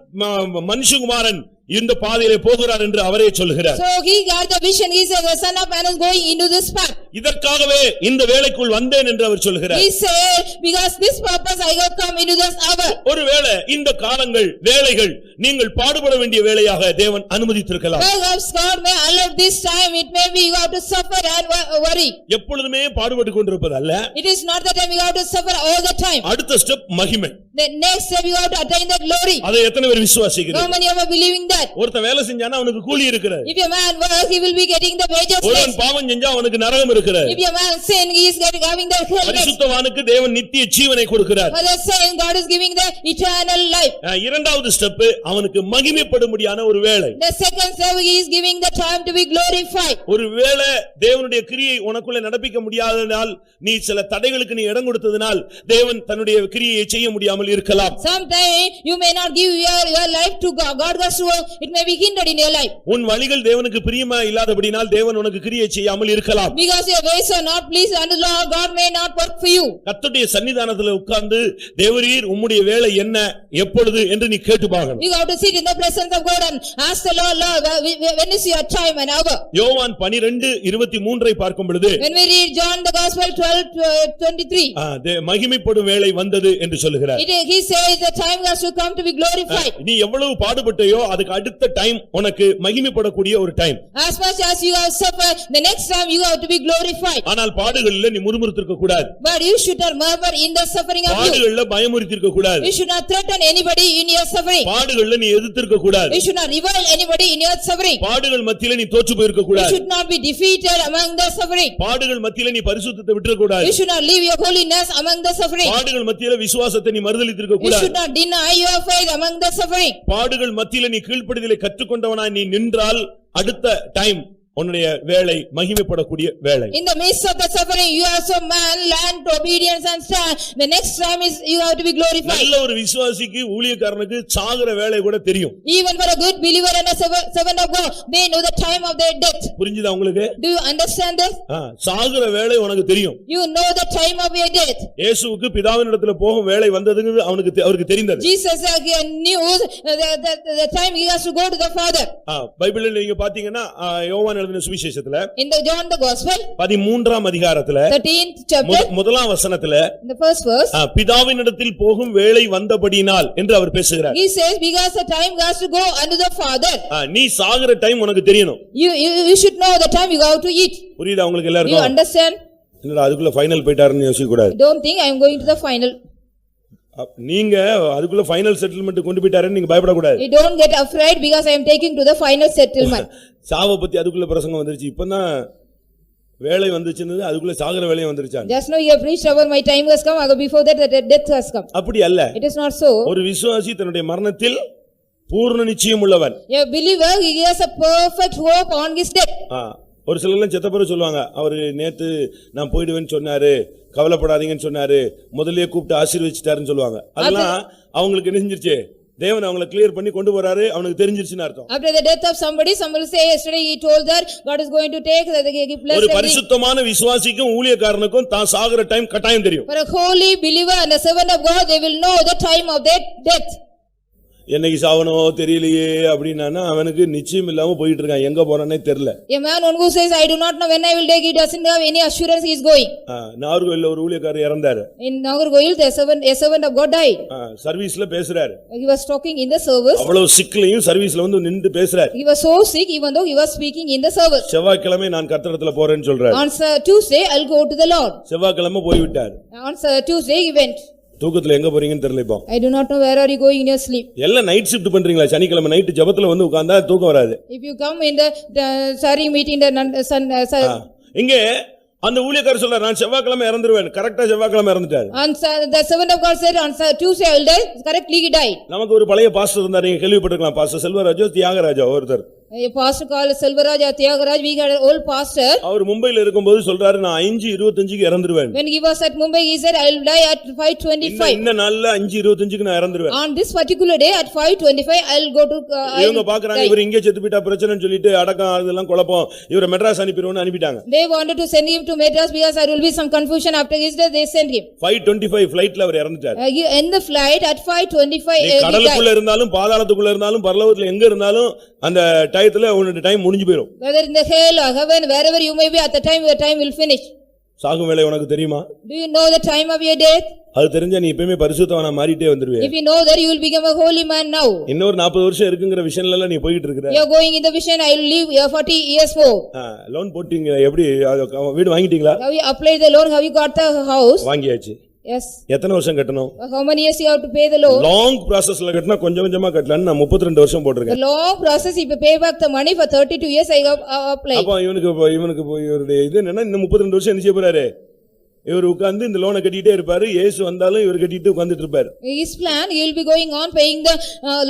மனுஷகுமாரன் இந்த பாதையிலே போகிறார் என்று அவரே சொல்கிறார். So he got the vision, he said the son of man is going into this path. இதற்காகவே இந்த வேளைக்குள் வந்தேன் என்று அவர் சொல்கிறார். He said because this purpose I have come into this hour. ஒருவேளை இந்த காலங்கள் வேளைகள் நீங்கள் பாடுபட வேண்டிய வேளையாக தேவன் அனுமதித்திருக்கலாம். Perhaps God may allow this time, it may be you have to suffer and worry. எப்பொழுதுமே பாடுபட்டு கொண்டிருப்பது அல்ல. It is not the time you have to suffer all the time. அடுத்த ஸ்டெப் மகிமை. The next step you have to attain the glory. அதை எத்தனை பேர் விசுவாசிக்கிறீர்கள்? How many of you are believing that? ஒருத்தன் வேலை செஞ்சானா அவனுக்கு கூலி இருக்குது. If a man work he will be getting the wages. ஒருவன் பாவம் செஞ்சா அவனுக்கு நரகம் இருக்குது. If a man sin he is having the hell. பரிசுத்தவானுக்கு தேவன் நித்திய ஜீவனை கொடுக்கிறார். For the saint God is giving the eternal life. இரண்டாவது ஸ்டெப் அவனுக்கு மகிமைப்படும்படியான ஒரு வேளை. The second step he is giving the time to be glorified. ஒருவேளை தேவனுடைய கிரியை உனக்குள்ள நடப்பிக்க முடியாததால் நீ சில தடைகளுக்கு நீ இடம் கொடுத்ததனால் தேவன் தன்னுடைய கிரியையை செய்ய முடியாமல் இருக்கலாம். Sometime you may not give your life to God. God has to work. It may be hindered in your life. உன் வழிகள் தேவனுக்கு பிரியமா இல்லாதபடியால் தேவன் உனக்கு கிரியை செய்யாமல் இருக்கலாம். Because your ways are not pleased unto the Lord, God may not work for you. கர்த்தருடைய சன்னிதானத்தில் உட்கார்ந்து தேவரீர் உம்முடைய வேலை என்ன எப்பொழுது என்று நீ கேட்டு பார்க்கணும். You have to sit in the presence of God and ask the Lord, when is your time and hour? யோவான் 12:23 பார்க்கும் பொழுது When we read John the Gospel 12:23. மகிமைப்படும் வேளை வந்தது என்று சொல்கிறார். He says the time has to come to be glorified. நீ எவ்வளவு பாடுபட்டயோ அதுக்கு அடுத்த டைம் உனக்கு மகிமைப்படக்கூடிய ஒரு time. As much as you have suffered, the next time you have to be glorified. ஆனால் பாடுகளிலே நீ முறுமுறுத்திருக்க கூடாது. But you should not murmur in the suffering of you. பாடுகளிலே பயமுறுத்திருக்க கூடாது. You should not threaten anybody in your suffering. பாடுகளிலே நீ எதிர்த்திருக்க கூடாது. You should not revile anybody in your suffering. பாடுகள் மத்தியிலே நீ தோற்று போயிருக்க You கூடாது. should not be defeated among the suffering. பாடுகள் மத்தியிலே நீ பரிசுத்தத்தை விட்டுற கூடாது. You should not leave your holiness among the suffering. பாடுகள் மத்தியிலே விசுவாசத்தை நீ மறுதலித்திருக்க You கூடாது. should not deny your faith among the suffering. பாடுகள் மத்தியிலே நீ கீழ்ப்படிதலை கற்றுக்கொண்டவனாய் நீ நின்றால் அடுத்த டைம் உன்னுடைய வேளை மகிமைப்படக்கூடிய வேளை. In the midst of the suffering you also man learn to obedience and stand. The next time is you have to be glorified. நல்ல ஒரு விசுவாசிக்கு ஊழியக்காரனுக்கு சாகுற வேளை கூட தெரியும். Even for a good believer and a servant of God they know the time of their death. புரிஞ்சுதா உங்களுக்கு? Do you understand this? சாகுற வேளை உனக்கு தெரியும். You know the time of your death. இயேசுவுக்கு பிதாவினிடத்தில் போகும் வேளை வந்ததுங்கிறது அவருக்கு தெரிந்தது. Jesus knew the time he has to go to the Father. பைபிளில் நீங்க பாத்தீங்கன்னா யோவான் எழுதின சுவிசேஷத்துல In the John the Gospel, 13ஆம் அதிகாரத்துல 13th chapter, முதலாம் வசனத்துல the first verse, பிதாவினிடத்தில் போகும் வேளை வந்தபடியினால் என்று அவர் பேசுகிறார். he says, because the time has to go unto the Father. நீ சாகுற டைம் உனக்கு தெரியணும். You should know the time you go to eat. புரியுதா உங்களுக்கு You எல்லாருக்கும்? understand? என்னடா அதுக்குள்ள ஃபைனல் போயிட்டாருன்னு யோசிக்க கூடாது. Don't think I am going to the final. நீங்க அதுக்குள்ள ஃபைனல் செட்டில்மெண்ட் கொண்டு போயிட்டாருன்னு நீங்க பயப்படக்கூடாது. You don't get afraid because I am taking to the final settlement. சாவை பத்தி அதுக்குள்ள பிரசங்கம் வந்துருச்சு. இப்பதான் வேலை வந்துச்சுன்னு அதுக்குள்ள சாகர வேலையும் வந்துருச்சாங்க. Just now you have preached about my time has come, before that the death has come. அப்படி அல்ல. It is not so. ஒரு விசுவாசி தன்னுடைய மரணத்தில் பூர்ண நிச்சயம் உள்ளவன். A believer, he has a perfect hope on his death. ஒரு சிலர்லாம் செத்த பிறகு சொல்லுவாங்க, அவரு நேத்து நான் போயிடுவேன்னு சொன்னாரு, கவலைப்படாதீங்கன்னு சொன்னாரு, முதல்லயே கூப்பிட்டு ஆசீர்வதிச்சிட்டாருன்னு சொல்லுவாங்க. அதெல்லாம் அவங்களுக்கு என்ன செஞ்சிருச்சு, தேவன் அவங்களை கிளியர் பண்ணி கொண்டு போறாரு, அவனுக்கு தெரிஞ்சிருச்சுன்னு அர்த்தம். After the death of somebody will say, yesterday he told that God is going to take the blessing. ஒரு பரிசுத்தமான விசுவாசிக்கும் ஊழியக்காரனுக்கும் தான் சாகுற டைம் கட்டாயம் தெரியும். For a holy believer and a servant of God, they will know the time of their death. என்னைக்கு சாவனோ தெரியலையே அப்படின்னா அவனுக்கு நிச்சயம் இல்லாம போயிட்டு இருக்கான், எங்க போறானே தெரியல. A man who says, I do not know when I will take, he doesn't have any assurance he is going. நாகர்கோயில்ல ஒரு ஊழியக்காரர் இறந்தாரு. In Nagargoil, a servant of God died. சர்வீஸ்ல பேசுறாரு. He was talking in the service. அவ்வளவு சிக்லையும் சர்வீஸ்ல வந்து நின்று பேசுறாரு. He was so sick even though he was speaking in the service. செவ்வாய்க்கிழமை நான் கர்த்தரிடத்துல போறேன்னு சொல்றாரு. On Tuesday, I'll go to the Lord. செவ்வாய்க்கிழமை போய் விட்டார். On Tuesday, he went. தூக்கத்துல எங்க போறீங்கன்னு தெரியல இப்போ. I do not know where are you going in your sleep. எல்லாம் நைட் ஷிஃப்ட் பண்றீங்களா? சனிக்கிழமை நைட் ஜெபத்துல வந்து உட்கார்ந்தா தூக்கம் வராது. If you come in the sorry meeting the sun. இங்க அந்த ஊழியக்காரர் சொல்றார், நான் செவ்வாய்க்கிழமை இறந்துருவேன். கரெக்ட்டா செவ்வாய்க்கிழமை இறந்துட்டார். And the servant of God said, on Tuesday I will die. Correctly he died. நமக்கு ஒரு பழைய பாஸ்டர் இருந்தார், நீங்க கேள்விப்பட்டிருக்கலாம். பாஸ்டர் செல்வராஜோ தியாகராஜா ஒருத்தர். A pastor called Selvaraj or Tyagaraj, we had an old pastor. அவர் மும்பைல இருக்கும்போது சொல்றாரு, நான் 5:25க்கு இறந்துருவேன். When he was at Mumbai, he said, I will die at 5:25. இந்த நாள்ல 5:25க்கு நான் இறந்துருவேன். On this particular day at 5:25, I will go to. இவங்க பாக்குறாங்க, இவர் இங்கே செத்து போயிட்டா பிரச்சனைன்னு சொல்லிட்டு அடக்கம் அதெல்லாம் குழப்பம், இவரை மெட்ராஸ் அனுப்பிடுவோம்னு அனுப்பிட்டாங்க. They wanted to send him to Madras because there will be some confusion after his death. They sent him. 5:25 flightல அவர் இறந்துட்டார். In the flight at 5:25. கடலுக்குள்ள இருந்தாலும் பாதாளத்துக்குள்ள இருந்தாலும் பரலோகத்துல எங்க இருந்தாலும் அந்த டயத்துல உன்னோட டைம் முடிஞ்சு போயிடும். Whether in the hell or heaven, wherever you may be, at the time your time will finish. சாகும் வேளை உனக்கு தெரியுமா? Do you know the time of your death? அது தெரிஞ்சா நீ எப்பவுமே பரிசுத்தவனா மாறிட்டே வந்துருவே. If you know that, you will become a holy man now. இன்னொரு 40 வருஷம் இருக்குங்கற விஷயம்ல எல்லாம் நீ போயிட்டு இருக்கற. You are going in the vision, I will live 40 years more. Loan போட்டீங்க, எப்படி வீடு வாங்கிட்டீங்களா? Have you applied the loan? Have you got the house? வாங்கியாச்சு. Yes. எத்தனை வருஷம் கட்டணும்? How many years you have to pay the loan? Long processல கட்டினா கொஞ்சம் கொஞ்சமா கட்டலாம். நான் 32 வருஷம் போட்டுருக்கேன். The long process, if you pay back the money for 32 years, I have applied. அப்ப இவனுக்கு இவருடைய இது என்னன்னா, இந்த 32 வருஷம் என்ன செய்ய போறாரு? இவர் உட்கார்ந்து இந்த லோனை கட்டிட்டே இருப்பாரு. இயேசு வந்தாலும் இவர் கட்டிட்டு உட்கார்ந்துட்டு இருப்பாரு. His plan, he will be going on paying the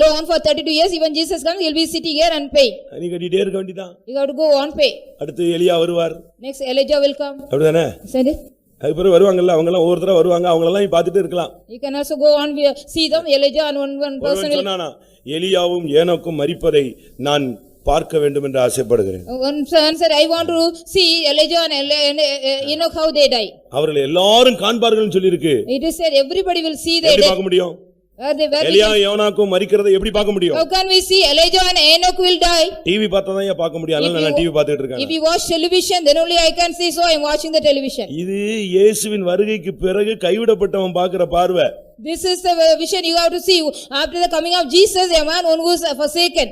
loan for 32 years. Even Jesus comes, he will be sitting here and pay. நீ கட்டிட்டே இருக்க வேண்டியதான். You have to go on pay. அடுத்து எலியா வருவார். Next Elijah will come. அப்படிதானே? Said it. அதுக்கப்புறம் வருவாங்கல்ல, அவங்க எல்லாம் ஒவ்வொருத்தரா வருவாங்க, அவங்க எல்லாம் நீ பார்த்துட்டு இருக்கலாம். You can also go on see them. Elijah and one person will. சொன்னானா, எலியாவும் ஏனோக்கும் மரிப்பதை நான் பார்க்க வேண்டும் என்று ஆசைப்படுகிறேன். One son said, I want to see Elijah and Enoch how they die. அவர்கள் எல்லாரும் காண்பார்கள்னு சொல்லி இருக்கு. It is said everybody will see their எப்படி death. பார்க்க முடியும்? Where எலியா யோனாக்கும் மரிக்கிறதை எப்படி பார்க்க முடியும்? How can we see Elijah and Enoch will die? TV பார்த்தா தான் பார்க்க முடியும். அதனால நான் டிவி பார்த்துட்டு இருக்கேன். If you watch television, then only I can see, so I am watching the television. இது இயேசுவின் வருகைக்கு பிறகு கைவிடப்பட்டவன் பார்க்கிற பார்வை. This is the vision you have to see after the coming of Jesus, a man who is forsaken.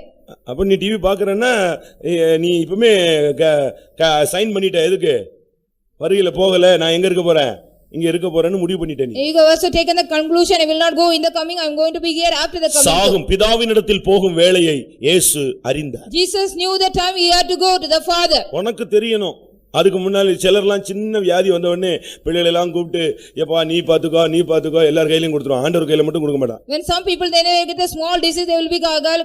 அப்ப நீ TV பார்க்கறன்னா நீ இப்பமே சைன் பண்ணிட்ட, எதுக்கு? வருகையில போகல, நான் எங்க இருக்க போறேன், இங்க இருக்க போறேன்னு முடிவு பண்ணிட்டேன். You have also taken the conclusion, I will not go in the coming, I am going to be here after the coming. சாகும் பிதாவினிடத்தில் போகும் வேளையை இயேசு அறிந்தார். Jesus knew the time he had to go to the Father. உனக்கு தெரியணும். அதுக்கு முன்னாடி சிலர்லாம் சின்ன வியாதி வந்த உடனே பிள்ளைகளை எல்லாம் கூப்பிட்டு, எப்பா நீ பாத்துக்கோ எல்லார் கையிலயும் கொடுத்துருவான், ஆண்டவர் கையில மட்டும் கொடுக்க மாட்டான். When some people they get a small disease, they will be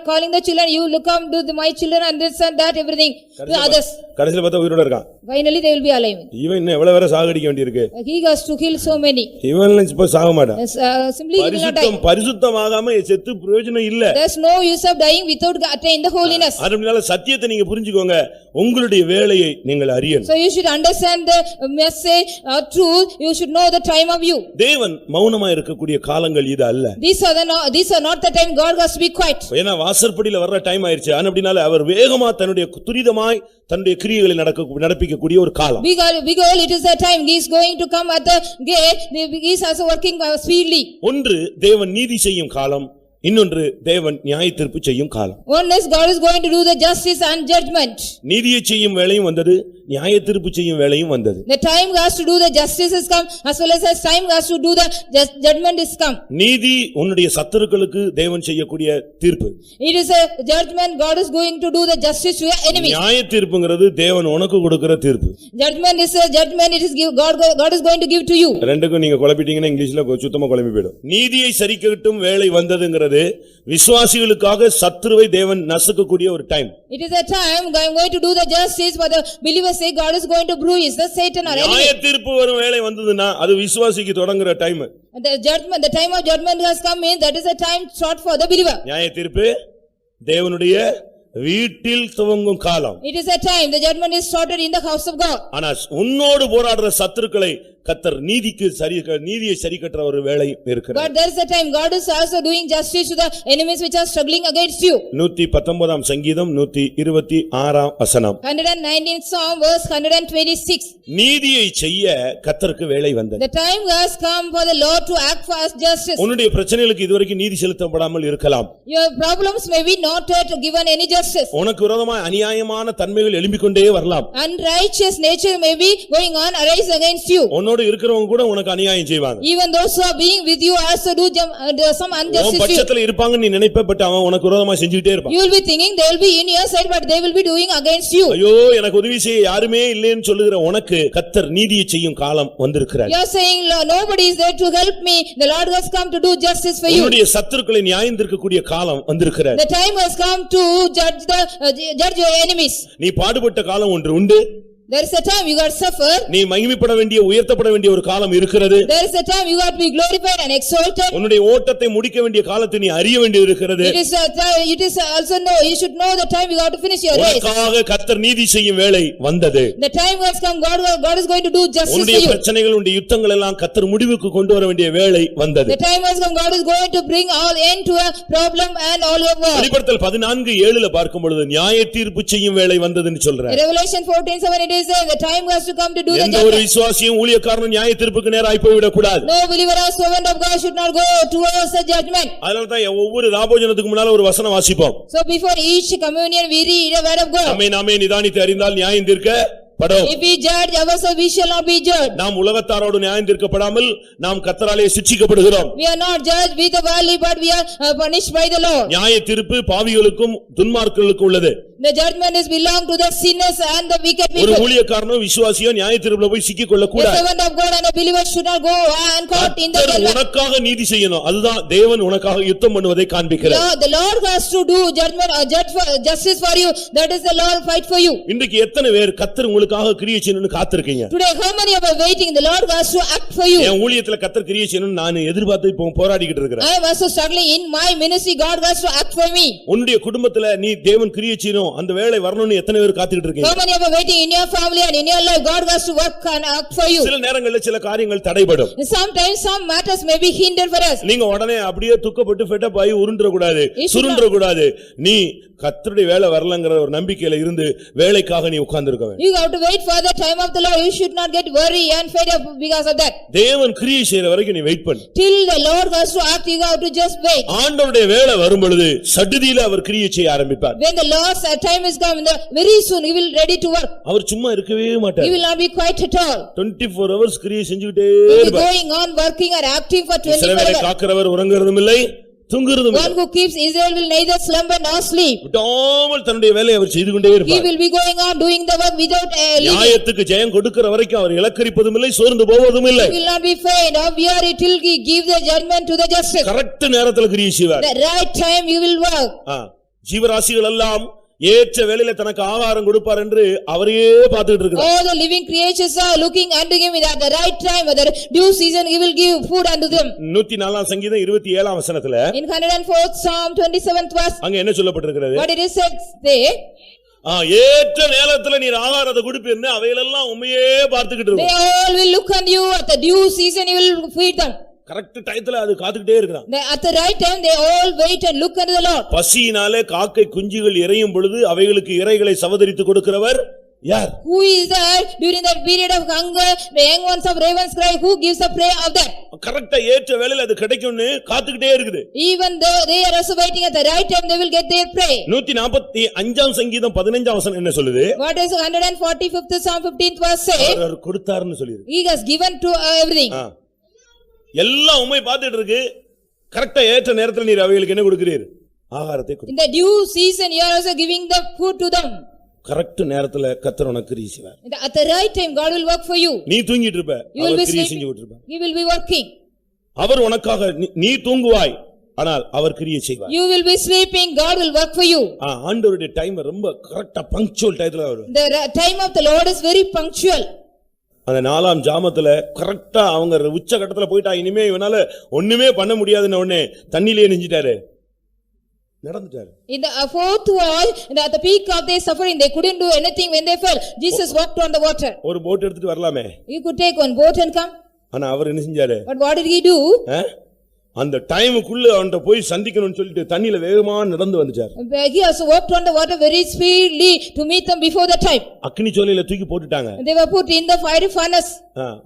calling the children, you look up to my children and this and that everything to others. கடைசில பார்த்தா உயிரோட இருக்கான். Finally they will be alive. இவன் இன்னும் எவ்வளவு வேற சாகடிக்க வேண்டியிருக்கு. He has to kill so many. இவன் இப்ப சாக மாட்டான். Simply he will not die. பரிசுத்தமாகாம செத்து பிரயோஜனம் இல்ல. There's no use of dying without attaining the holiness. அதனால சத்தியத்தை நீங்க புரிஞ்சுக்கோங்க, உங்களுடைய வேலையை நீங்கள் அறியணும். So you should understand the message truth, you should know the time of you. தேவன் மௌனமா இருக்கக்கூடிய காலங்கள் இது அல்ல. These are not the time God has to be quiet. ஏன்னா வாசற்படியில வர்ற டைம் ஆயிருச்சு. அப்படினால அவர் வேகமா தன்னுடைய துரிதமாய் தன்னுடைய கிரியைகளை நடப்பிக்கக்கூடிய ஒரு காலம். Because it is the time he is going to come at the gate, he is also working speedily. ஒன்று தேவன் நீதி செய்யும் காலம், இன்னொன்று தேவன் நியாயத்தீர்ப்பு செய்யும் காலம். One is God is going to do the justice and judgment. நீதியை செய்யும் வேளையும் வந்தது, நியாயத்தீர்ப்பு செய்யும் வேளையும் வந்தது. The time has to do the justice has come, as well as time has to do the judgment is come. நீதி உன்னுடைய சத்துருக்களுக்கு தேவன் செய்யக்கூடிய தீர்ப்பு. It is a judgment, God is going to do the justice to your enemies. நியாயத்தீர்ப்புங்கிறது தேவன் உனக்கு கொடுக்கிற தீர்ப்பு. Judgment is a judgment, it is God is going to give to you. ரெண்டுக்கும் நீங்க குழப்பிட்டீங்கன்னா இங்கிலீஷ்ல சுத்தமா குழம்பி போயிடும். நீதியை சரிக்கட்டும் வேளை வந்ததுங்கிறது விசுவாசிகளுக்காக சத்துருவை தேவன் நசுக்கக்கூடிய ஒரு time. It is a time I am going to do the justice for the believers, say God is going to bruise the Satan or enemy. நியாயத்தீர்ப்பு வரும் வேளை வந்ததுன்னா அது விசுவாசிக்கு தொடங்குற time. The time of judgment has come in, that is a time short for the believer. நியாயத்தீர்ப்பு தேவனுடைய வீட்டில் துவங்கும் காலம். It is a time the judgment is started in the house of God. ஆனா உன்னோடு போராடுற சத்துருக்களை கர்த்தர் நீதியை சரிக்கட்டுற ஒரு வேளை இருக்கிறது. But there is a time God is also doing justice to the enemies which are struggling against you. 119 சங்கீதம் 126 வசனம். 119th Psalm verse 126. நீதியை செய்ய கர்த்தருக்கு வேளை வந்தது. The time has come for the Lord to act for us justice. உன்னுடைய பிரச்சனைகளுக்கு இதுவரைக்கும் நீதி செலுத்தப்படாமல் இருக்கலாம். Your problems may be not yet given any justice. உனக்கு விரோதமாய் அநியாயமான தன்மைகள் எழும்பிக்கொண்டே வரலாம். Unrighteous nature may be going on arise against you. உன்னோடு இருக்கிறவங்க கூட உனக்கு அநியாயம் செய்வாங்க. Even those who are being with you also do some injustice. உன் பட்சத்துல இருப்பாங்க நீ நினைப்ப, பட் அவன் உனக்கு விரோதமா செஞ்சிட்டே இருப்பான். You will be thinking they will be in your side, but they will be doing against you. ஐயோ எனக்கு உதவி செய்ய யாருமே இல்லைன்னு சொல்லுகிற உனக்கு கர்த்தர் நீதியை செய்யும் காலம் வந்திருக்கிறார். You are saying nobody is there to help me, the Lord has come to do justice for you. உன்னுடைய சத்துருக்களை நியாயம் தீர்க்கக்கூடிய காலம் வந்திருக்கிறார். The time has come to judge your enemies. நீ பாடுபட்ட காலம் ஒன்று உண்டு. There is a time you got to suffer. நீ மகிமைப்பட வேண்டிய உயர்த்தப்பட வேண்டிய ஒரு காலம் இருக்கிறது. There is a time you got to be glorified and exalted. உன்னுடைய ஓட்டத்தை முடிக்க வேண்டிய காலத்தை நீ அறிய வேண்டியது இருக்கிறது. It is also know, you should know the time you got to finish your race. உனக்காக கர்த்தர் நீதி செய்யும் வேளை வந்தது. The time has come, God is going to do justice for உன்னுடைய you. பிரச்சனைகள் உன்னுடைய யுத்தங்கள் எல்லாம் கர்த்தர் முடிவுக்கு கொண்டு வர வேண்டிய வேளை வந்தது. The time has come, God is going to bring all end to a problem and all your war. வெளிப்படுத்தல் 14:7 பார்க்கும் பொழுது நியாயத்தீர்ப்பு செய்யும் வேளை வந்ததுன்னு சொல்றார். Revelation 14:7 it is the time has to come to do the எந்த ஒரு judgment. விசுவாசியும் ஊழியக்காரனும் நியாயத்தீர்ப்புக்கு நேராய் போய் விட கூடாது. No believer or servant of God should not go towards the judgment. அதனால தான் ஒவ்வொரு ராபோஜனத்துக்கு முன்னால ஒரு வசனம் வாசிப்போம். So before each communion we read a word of God. நம்மை நாமே நிதானித்து அறிந்தால் நியாயம் தீர்க்கப்படும். If we judge ourselves, we shall not be judged. நாம் உலகத்தாரோடு நியாயம் தீர்க்கப்படாமல் நாம் கர்த்தராலே சிட்சிக்கப்படுகிறோம். We are not judged with the worldly, but we are punished by the Lord. நியாயத்தீர்ப்பு பாவிகளுக்கும் துன்மார்க்கர்களுக்கும் உள்ளது. The judgment is belong to the sinners and the wicked people. ஒரு ஊழியக்காரனோ விசுவாசியோ நியாயத்தீர்ப்புல போய் சிக்கிக் கொள்ள The கூடாது. servant of God and a believer should not go and caught in the judgment. உனக்காக நீதி செய்யணும். அதுதான் தேவன் உனக்காக யுத்தம் பண்ணுவதை காண்பிக்கிறார். The Lord has to do judgment or justice for you. That is the Lord fight for you. இன்றைக்கு எத்தனை பேர் கர்த்தர் உங்களுக்காக கிரியை செய்யணும்னு காத்திருக்கீங்க? Today how many are waiting? The Lord has to act for you. என் ஊழியத்துல கர்த்தர் கிரியை செய்யணும்னு நான் எதிர்பார்த்து இப்போ போராடிக்கிட்டு இருக்கிறேன். I am also struggling in my ministry. God has to act for me. உன்னுடைய குடும்பத்துல நீ தேவன் கிரியை செய்யணும் அந்த வேளை வரணும்னு எத்தனை பேர் காத்துக்கிட்டு இருக்கீங்க? How many are waiting in your family and in your life? God has to work and act for you. சில நேரங்களில் சில காரியங்கள் தடைபடும். Sometimes some matters may be hindered for us. நீங்க உடனே அப்படியே துக்கப்பட்டு ஃபெட்டப் ஆகி உருண்டற கூடாது, சுருண்டற கூடாது. நீ கர்த்தருடைய வேளை வரலங்கற ஒரு நம்பிக்கையில இருந்து வேளைக்காக நீ உட்கார்ந்திருக்க வேண்டும். You have to wait for the time of the Lord. You should not get worried and fed up because of that. தேவன் கிரியை செய்யற வரைக்கும் நீ வெயிட் பண்ணு. Till the Lord has to act, you have to just wait. ஆண்டவருடைய வேளை வரும் பொழுது சடுதியில அவர் கிரியை செய்ய ஆரம்பிப்பார். When the Lord's time is come, very soon he will ready to work. அவர் சும்மா இருக்கவே மாட்டார். He will not be quiet at all. 24 hours கிரியை செஞ்சுட்டே He will be இருப்பார். going on working or acting for 24 இஸ்ரவேலை hours. காக்கிறவர் உறங்குறதும் இல்லை தூங்குறதும் இல்லை. One who keeps Israel will neither slumber nor sleep. விடாமல் தன்னுடைய வேலையை அவர் செய்து கொண்டே He இருப்பார். will be going on doing the work without leaving. நியாயத்துக்கு ஜெயம் கொடுக்கிற வரைக்கும் அவர் இலக்கரிப்பதும் இல்லை சோர்ந்து போவதும் இல்லை. He will not be faint or weary till he give the judgment to the justice. Correct நேரத்துல கிரியை செய்வார். The right time he will work. ஜீவராசிகள் எல்லாம் ஏற்ற வேளையில தனக்கு ஆகாரம் கொடுப்பார் என்று அவரையே பார்த்துட்டு இருக்கிறார். All the living creatures are looking unto him at the right time, at the due season he will give food unto them. 104 சங்கீதம் 27 வசனத்துல In 104th Psalm 27th verse, அங்க என்ன சொல்லப்பட்டிருக்கிறது? what it is said there, ஏற்ற நேரத்துல நீர் ஆகாரத்தை கொடுப்பீர்னு அவைகளெல்லாம் உண்மையே பார்த்துக்கிட்டு They இருக்கும். all will look on you at the due season, you will feed them. Correct டயத்துல அது காத்துக்கிட்டே இருக்கிறான். At the right time, they all wait and look unto the Lord. பசியினாலே காக்கை குஞ்சுகள் இறையும் பொழுது அவைகளுக்கு இரைகளை சவதரித்து கொடுக்கிறவர் யார்? Who is there during that period of hunger, the young ones of ravens cry, who gives the prey of that? கரெக்டா ஏற்ற வேளையில அது கிடைக்கும்னு காத்துக்கிட்டே இருக்குது. Even though they are also waiting at the right time, they will get their prey. 145 சங்கீதம் 15 வசனம் என்ன சொல்லுது? What is 145th Psalm 15th verse say? அவர் கொடுத்தாருன்னு சொல்லிருக்கு. He has given to everything. எல்லாம் உண்மை பார்த்துட்டு இருக்கு. கரெக்டா ஏற்ற நேரத்துல நீர் அவைகளுக்கு என்ன கொடுக்கிறீர்? ஆகாரத்தை In the due season, you are also giving the food to them. Correct நேரத்துல கர்த்தர் உனக்கு கிரியை செய்வார். At the right time, God will work for you. நீ தூங்கிட்டு இருப்ப, You will அவர் be கிரியை செஞ்சு sleeping. விட்டுருப்பார். He will be working. அவர் உனக்காக நீ தூங்குவாய், ஆனால் அவர் கிரியை செய்வார். You will be sleeping, God will work for you. ஆண்டவருடைய டைம் ரொம்ப கரெக்டா பங்க்சுவல் டைத்துல வரும். The time of the Lord is very punctual. அந்த 4ஆம் ஜாமத்துல கரெக்டா அவங்க உச்ச கட்டத்துல போயிட்டா, இனிமே இவனால ஒண்ணுமே பண்ண முடியாதுன்னு உடனே தண்ணியிலே நெஞ்சிட்டாரு, நடந்துட்டாரு. In the fourth watch, at the peak of their suffering, they couldn't do anything when they fell. Jesus walked on the water. ஒரு போட் எடுத்துட்டு வரலாமே, You could take one boat and come. ஆனா அவர் என்ன செஞ்சாரு? But what did he do? அந்த டைமுக்குள்ள அவன்கிட்ட போய் சந்திக்கணும்னு சொல்லிட்டு தண்ணியில வேகமா நடந்து வந்துட்டார். He also walked on the water very speedily to meet them before the time. அக்கினி ஜுவாலையில தூக்கி போட்டுட்டாங்க. They were put in the fiery furnace.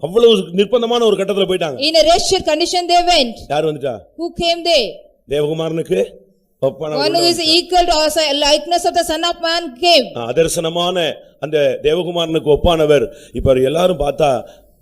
அவ்வளவு நிர்பந்தமான ஒரு கட்டத்துல போயிட்டாங்க. In a wretched condition they went. யார் வந்துட்டா? Who came there? தேவகுமாரனுக்கு One who is equal to our likeness of the Son of Man came. அதர்சனமான அந்த தேவகுமாரனுக்கு ஒப்பானவர். இப்ப எல்லாரும் பார்த்தா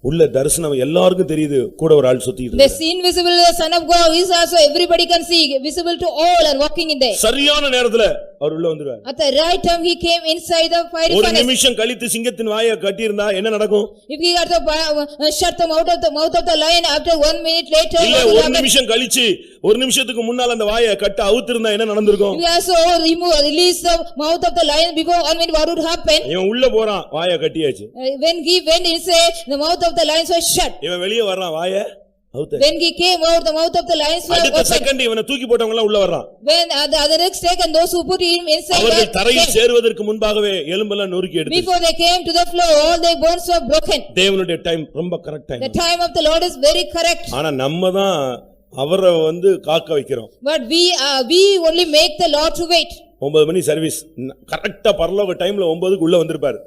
உள்ள தரிசனம் எல்லாருக்கும் தெரியுது, கூட ஒரு ஆள் சுத்திட்டு The invisible Son of God is also everybody can see, visible to all and walking in there. சரியான நேரத்துல அவர் உள்ள வந்துருவார். At the right time he came inside the fiery ஒரு furnace. நிமிஷம் கழித்து சிங்கத்தின் வாயை கட்டி இருந்தா என்ன நடக்கும்? If he had to shut them out of the mouth of the lion, after 1 minute later, இல்ல ஒரு நிமிஷம் கழிச்சு ஒரு நிமிஷத்துக்கு முன்னால அந்த வாயை கட்ட அவுத்திருந்தா என்ன நடந்திருக்கும்? if he also release the mouth of the lion before 1 minute, what would happen? இவன் உள்ள போறான், வாயை கட்டியாச்சு. When he went inside, the mouth of the lions was shut. இவன் வெளியே வர்றான், வாயை அவுத்து. When he came out, the mouth of the lions was அடுத்த open. செகண்ட் இவனை தூக்கி போட்டவங்க எல்லாம் உள்ள வர்றான். When the next second, those who put him inside அவர்கள் தரையில் சேருவதற்கு முன்பாகவே எலும்பெல்லாம் நொறுக்கி எடுத்து. before they came to the floor, all their bones were broken. தேவனுடைய டைம் ரொம்ப correct time. The time of the Lord is very correct. ஆனா நம்ம தான் அவரை காக்க வைக்கிறோம். But we only make the Lord to wait. 9 மணி சர்வீஸ் கரெக்டா பரலோக டைம்ல 9க்கு உள்ள வந்திருப்பாரு.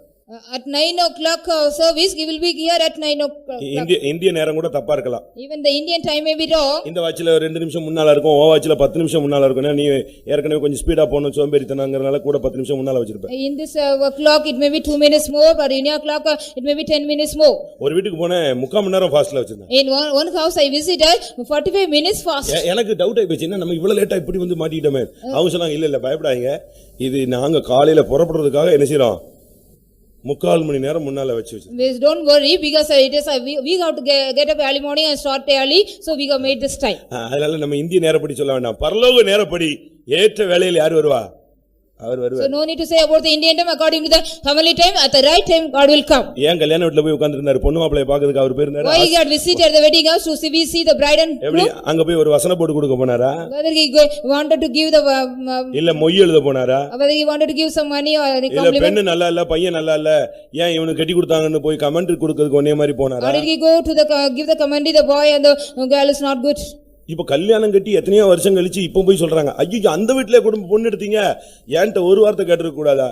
At 9 o'clock service, he will be here at 9 o'clock. இந்திய நேரம் கூட தப்பா இருக்கலாம். Even the Indian time may be wrong. இந்த வாட்ச்ல 2 நிமிஷம் முன்னால இருக்கும், ஓ வாட்ச்ல 10 நிமிஷம் முன்னால இருக்கும். நீ ஏற்கனவே கொஞ்சம் ஸ்பீடா போணும் சோம்பேறித்தனங்கறனால கூட 10 நிமிஷம் முன்னால வச்சிருப்ப. In this clock it may be 2 minutes more, but in your clock it may be 10 minutes more. ஒரு வீட்டுக்கு போனே 3/4 மணி நேரம் ஃபாஸ்ட்ல வச்சிருந்தேன். In one house I visited, 45 minutes fast. எனக்கு டவுட் ஆயிடுச்சு, என்ன நம்ம இவ்வளவு லேட்டா இப்படி மாட்டிட்டோமே. அவங்க சொன்னாங்க இல்ல பயப்படாதீங்க, இது நாங்க காலையில புறப்படுறதுக்காக என்ன செய்றோம், 3/4 மணி நேரம் முன்னால வச்சு. Don't worry, because it is we have to get up early morning and start early, so we have made this time. அதனால நம்ம இந்திய நேரப்படி சொல்ல வேண்டாம், பரலோக நேரப்படி ஏற்ற வேளையில் யார் வருவா? அவர் வருவார். So no need to say about the Indian time, according to the heavenly time, at the right time God will come. ஏன் கல்யாண வீட்ல போய் உட்கார்ந்திருந்தாரு, பொண்ணு மாப்பிளைய பார்க்கிறதுக்கு அவர் போயிருந்தாரு. Why he had visited the wedding house to see the bride and எப்படி அங்க போய் ஒரு வசன போட்டு கொடுக்க போனாரா? Whether he wanted to give the இல்ல மொய் எழுத போனாரா? whether he wanted to give some money or any இல்ல compliment. பெண்ணு நல்லா இல்ல பையன் நல்லா இல்ல ஏன் இவனுக்கு கட்டி கொடுத்தாங்கன்னு போய் கமெண்ட் கொடுக்கிறதுக்கு ஒண்ணே மாதிரி போனாரா? Or did he go to give the commentary, the boy and the girl is not good? இப்ப கல்யாணம் கட்டி எத்தனையோ வருஷம் கழிச்சு இப்ப போய் சொல்றாங்க, ஐயோ அந்த வீட்லயே குடும்பம் பொண்ணு எடுத்தீங்க, ஏன்ட்ட ஒரு வார்த்தை கேட்டிருக்க கூடாதா?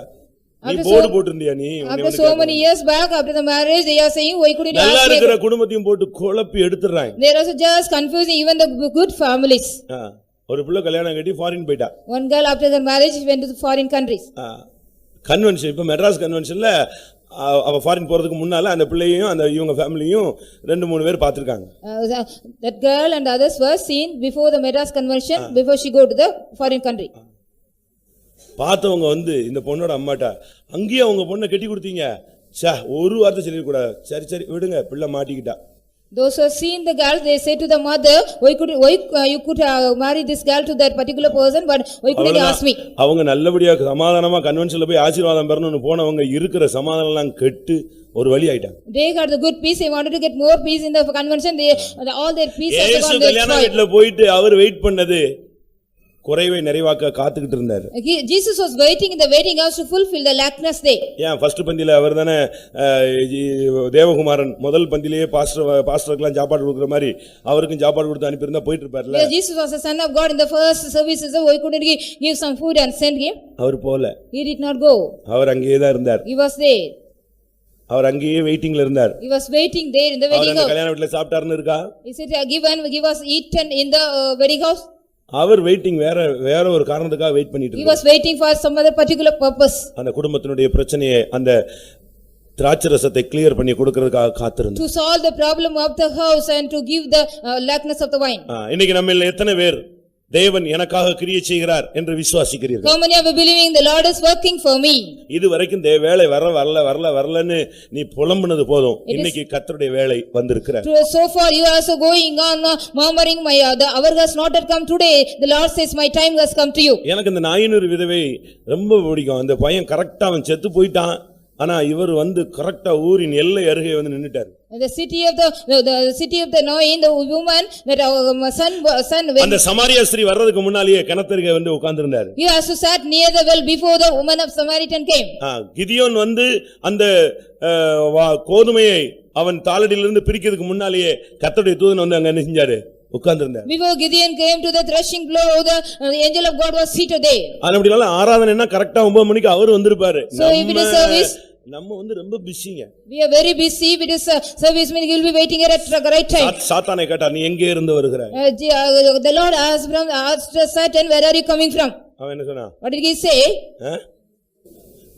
நீ போர்டு போட்டிருந்தியா? நீ after so many years back, after the marriage, they are saying why couldn't you நல்லா ask me? இருக்கிற குடும்பத்தையும் போட்டு குழப்பி எடுத்துறாங்க. They are also just confusing even the good families. ஒரு பிள்ளை கல்யாணம் கட்டி ஃபாரின் போயிட்டா. One girl after the marriage went to the foreign countries. Convention இப்ப மெட்ராஸ் கன்வென்ஷன்ல அவ ஃபாரின் போறதுக்கு முன்னால அந்த பிள்ளையும் அந்த இவங்க ஃபேமிலியும் 2-3 பேர் பாத்துட்டாங்க. That girl and others were seen before the Madras convention, before she go to the foreign country. பார்த்தவங்க இந்த பொண்ணோட அம்மாட்டா, அங்கேயே அவங்க பொண்ணை கட்டி கொடுத்தீங்க, ஒரு வார்த்தை சொல்லிட கூடாது, சரி விடுங்க பிள்ளை மாட்டிக்கிட்டா. Those who have seen the girl, they say to the mother, why you could marry this girl to that particular person, but why couldn't you ask me? அவங்க நல்லபடியா சமாதானமா கன்வென்ஷன்ல போய் ஆசீர்வாதம் பெறணும்னு போனவங்க இருக்கிற சமாதானம் எல்லாம் கெட்டு ஒரு வழி ஆயிட்டாங்க. They got the good peace, they wanted to get more peace in the convention, all their peace has gone கல்யாண வீட்ல போயிட்டு அவர் வெயிட் பண்ணது குறைவை நிறைவாக்க காத்துக்கிட்டு இருந்தாரு. Jesus was waiting in the waiting house to fulfill the lackness day. ஏன் first பந்தியில அவர்தானே தேவகுமாரன் முதல் பந்தியிலேயே பாஸ்டருக்குலாம் சாப்பாடு கொடுக்குற மாதிரி அவருக்கும் சாப்பாடு கொடுத்து அனுப்பியிருந்தா போயிட்டு இருப்பார்ல. Yeah, Jesus was the son of God in the first services, so he couldn't give some food and send him. அவர் போல. He did not go. அவர் அங்கேயே தான் இருந்தார். He was there. அவர் அங்கேயே வெயிட்டிங்ல இருந்தார். He was waiting there in the wedding house. அவர் கல்யாண வீட்ல சாப்பிட்டாருன்னு இருக்கா? Is it give us eaten in the wedding house? அவர் வெயிட்டிங் வேற ஒரு காரணத்துக்காக வெயிட் பண்ணிட்டு He இருந்தார். was waiting for some other particular purpose. அந்த குடும்பத்தினுடைய பிரச்சனையை அந்த திராட்சரசத்தை கிளியர் பண்ணி கொடுக்கிறதுக்காக காத்திருந்தார். To solve the problem of the house and to give the lackness of the wine. இன்னைக்கு நம்மில் எத்தனை பேர் தேவன் எனக்காக கிரியை செய்கிறார் என்று விசுவாசிக்கிறீர்கள்? How many are believing the Lord is working for me? இதுவரைக்கும் வேலை வரலன்னு நீ புலம்புனது போதும். இன்னைக்கு கர்த்தருடைய வேலை வந்திருக்கிறார். So far you are also going on murmuring, the hour has not yet come today. The Lord says my time has come to you. எனக்கு இந்த 400 விதவை ரொம்ப பிடிக்கும். அந்த பையன் கரெக்டா அவன் செத்து போயிட்டான். ஆனா இவர் கரெக்டா ஊரின் எல்லை அருகே நின்னுட்டார். The city of the Nain, the woman that son அந்த சமாரியா ஸ்திரீ வர்றதுக்கு முன்னாலேயே கிணத்தருகே உட்கார்ந்திருந்தார். He also sat near the well before the woman of Samaritan came. Gideon அந்த கோதுமையை அவன் தாளடியிலிருந்து பிரிக்கிறதுக்கு முன்னாலேயே கர்த்தருடைய தூதன் அங்க என்ன செஞ்சாரு? உட்கார்ந்திருந்தார். Before Gideon came to the threshing floor, the angel of God was seated there. அப்படினால ஆராதனைனா கரெக்ட்டா 9 மணிக்கு அவர் வந்திருப்பாரு. So if it is service, நம்ம ரொம்ப பிஸிங்க. We are very busy. It is service meaning you will be waiting here at the right time. சாத்தானை கேட்டார், நீ எங்கே இருந்து வருகிறாய்? The Lord asked Satan, where are you coming from? அவன் என்ன சொன்னான்? What did he say?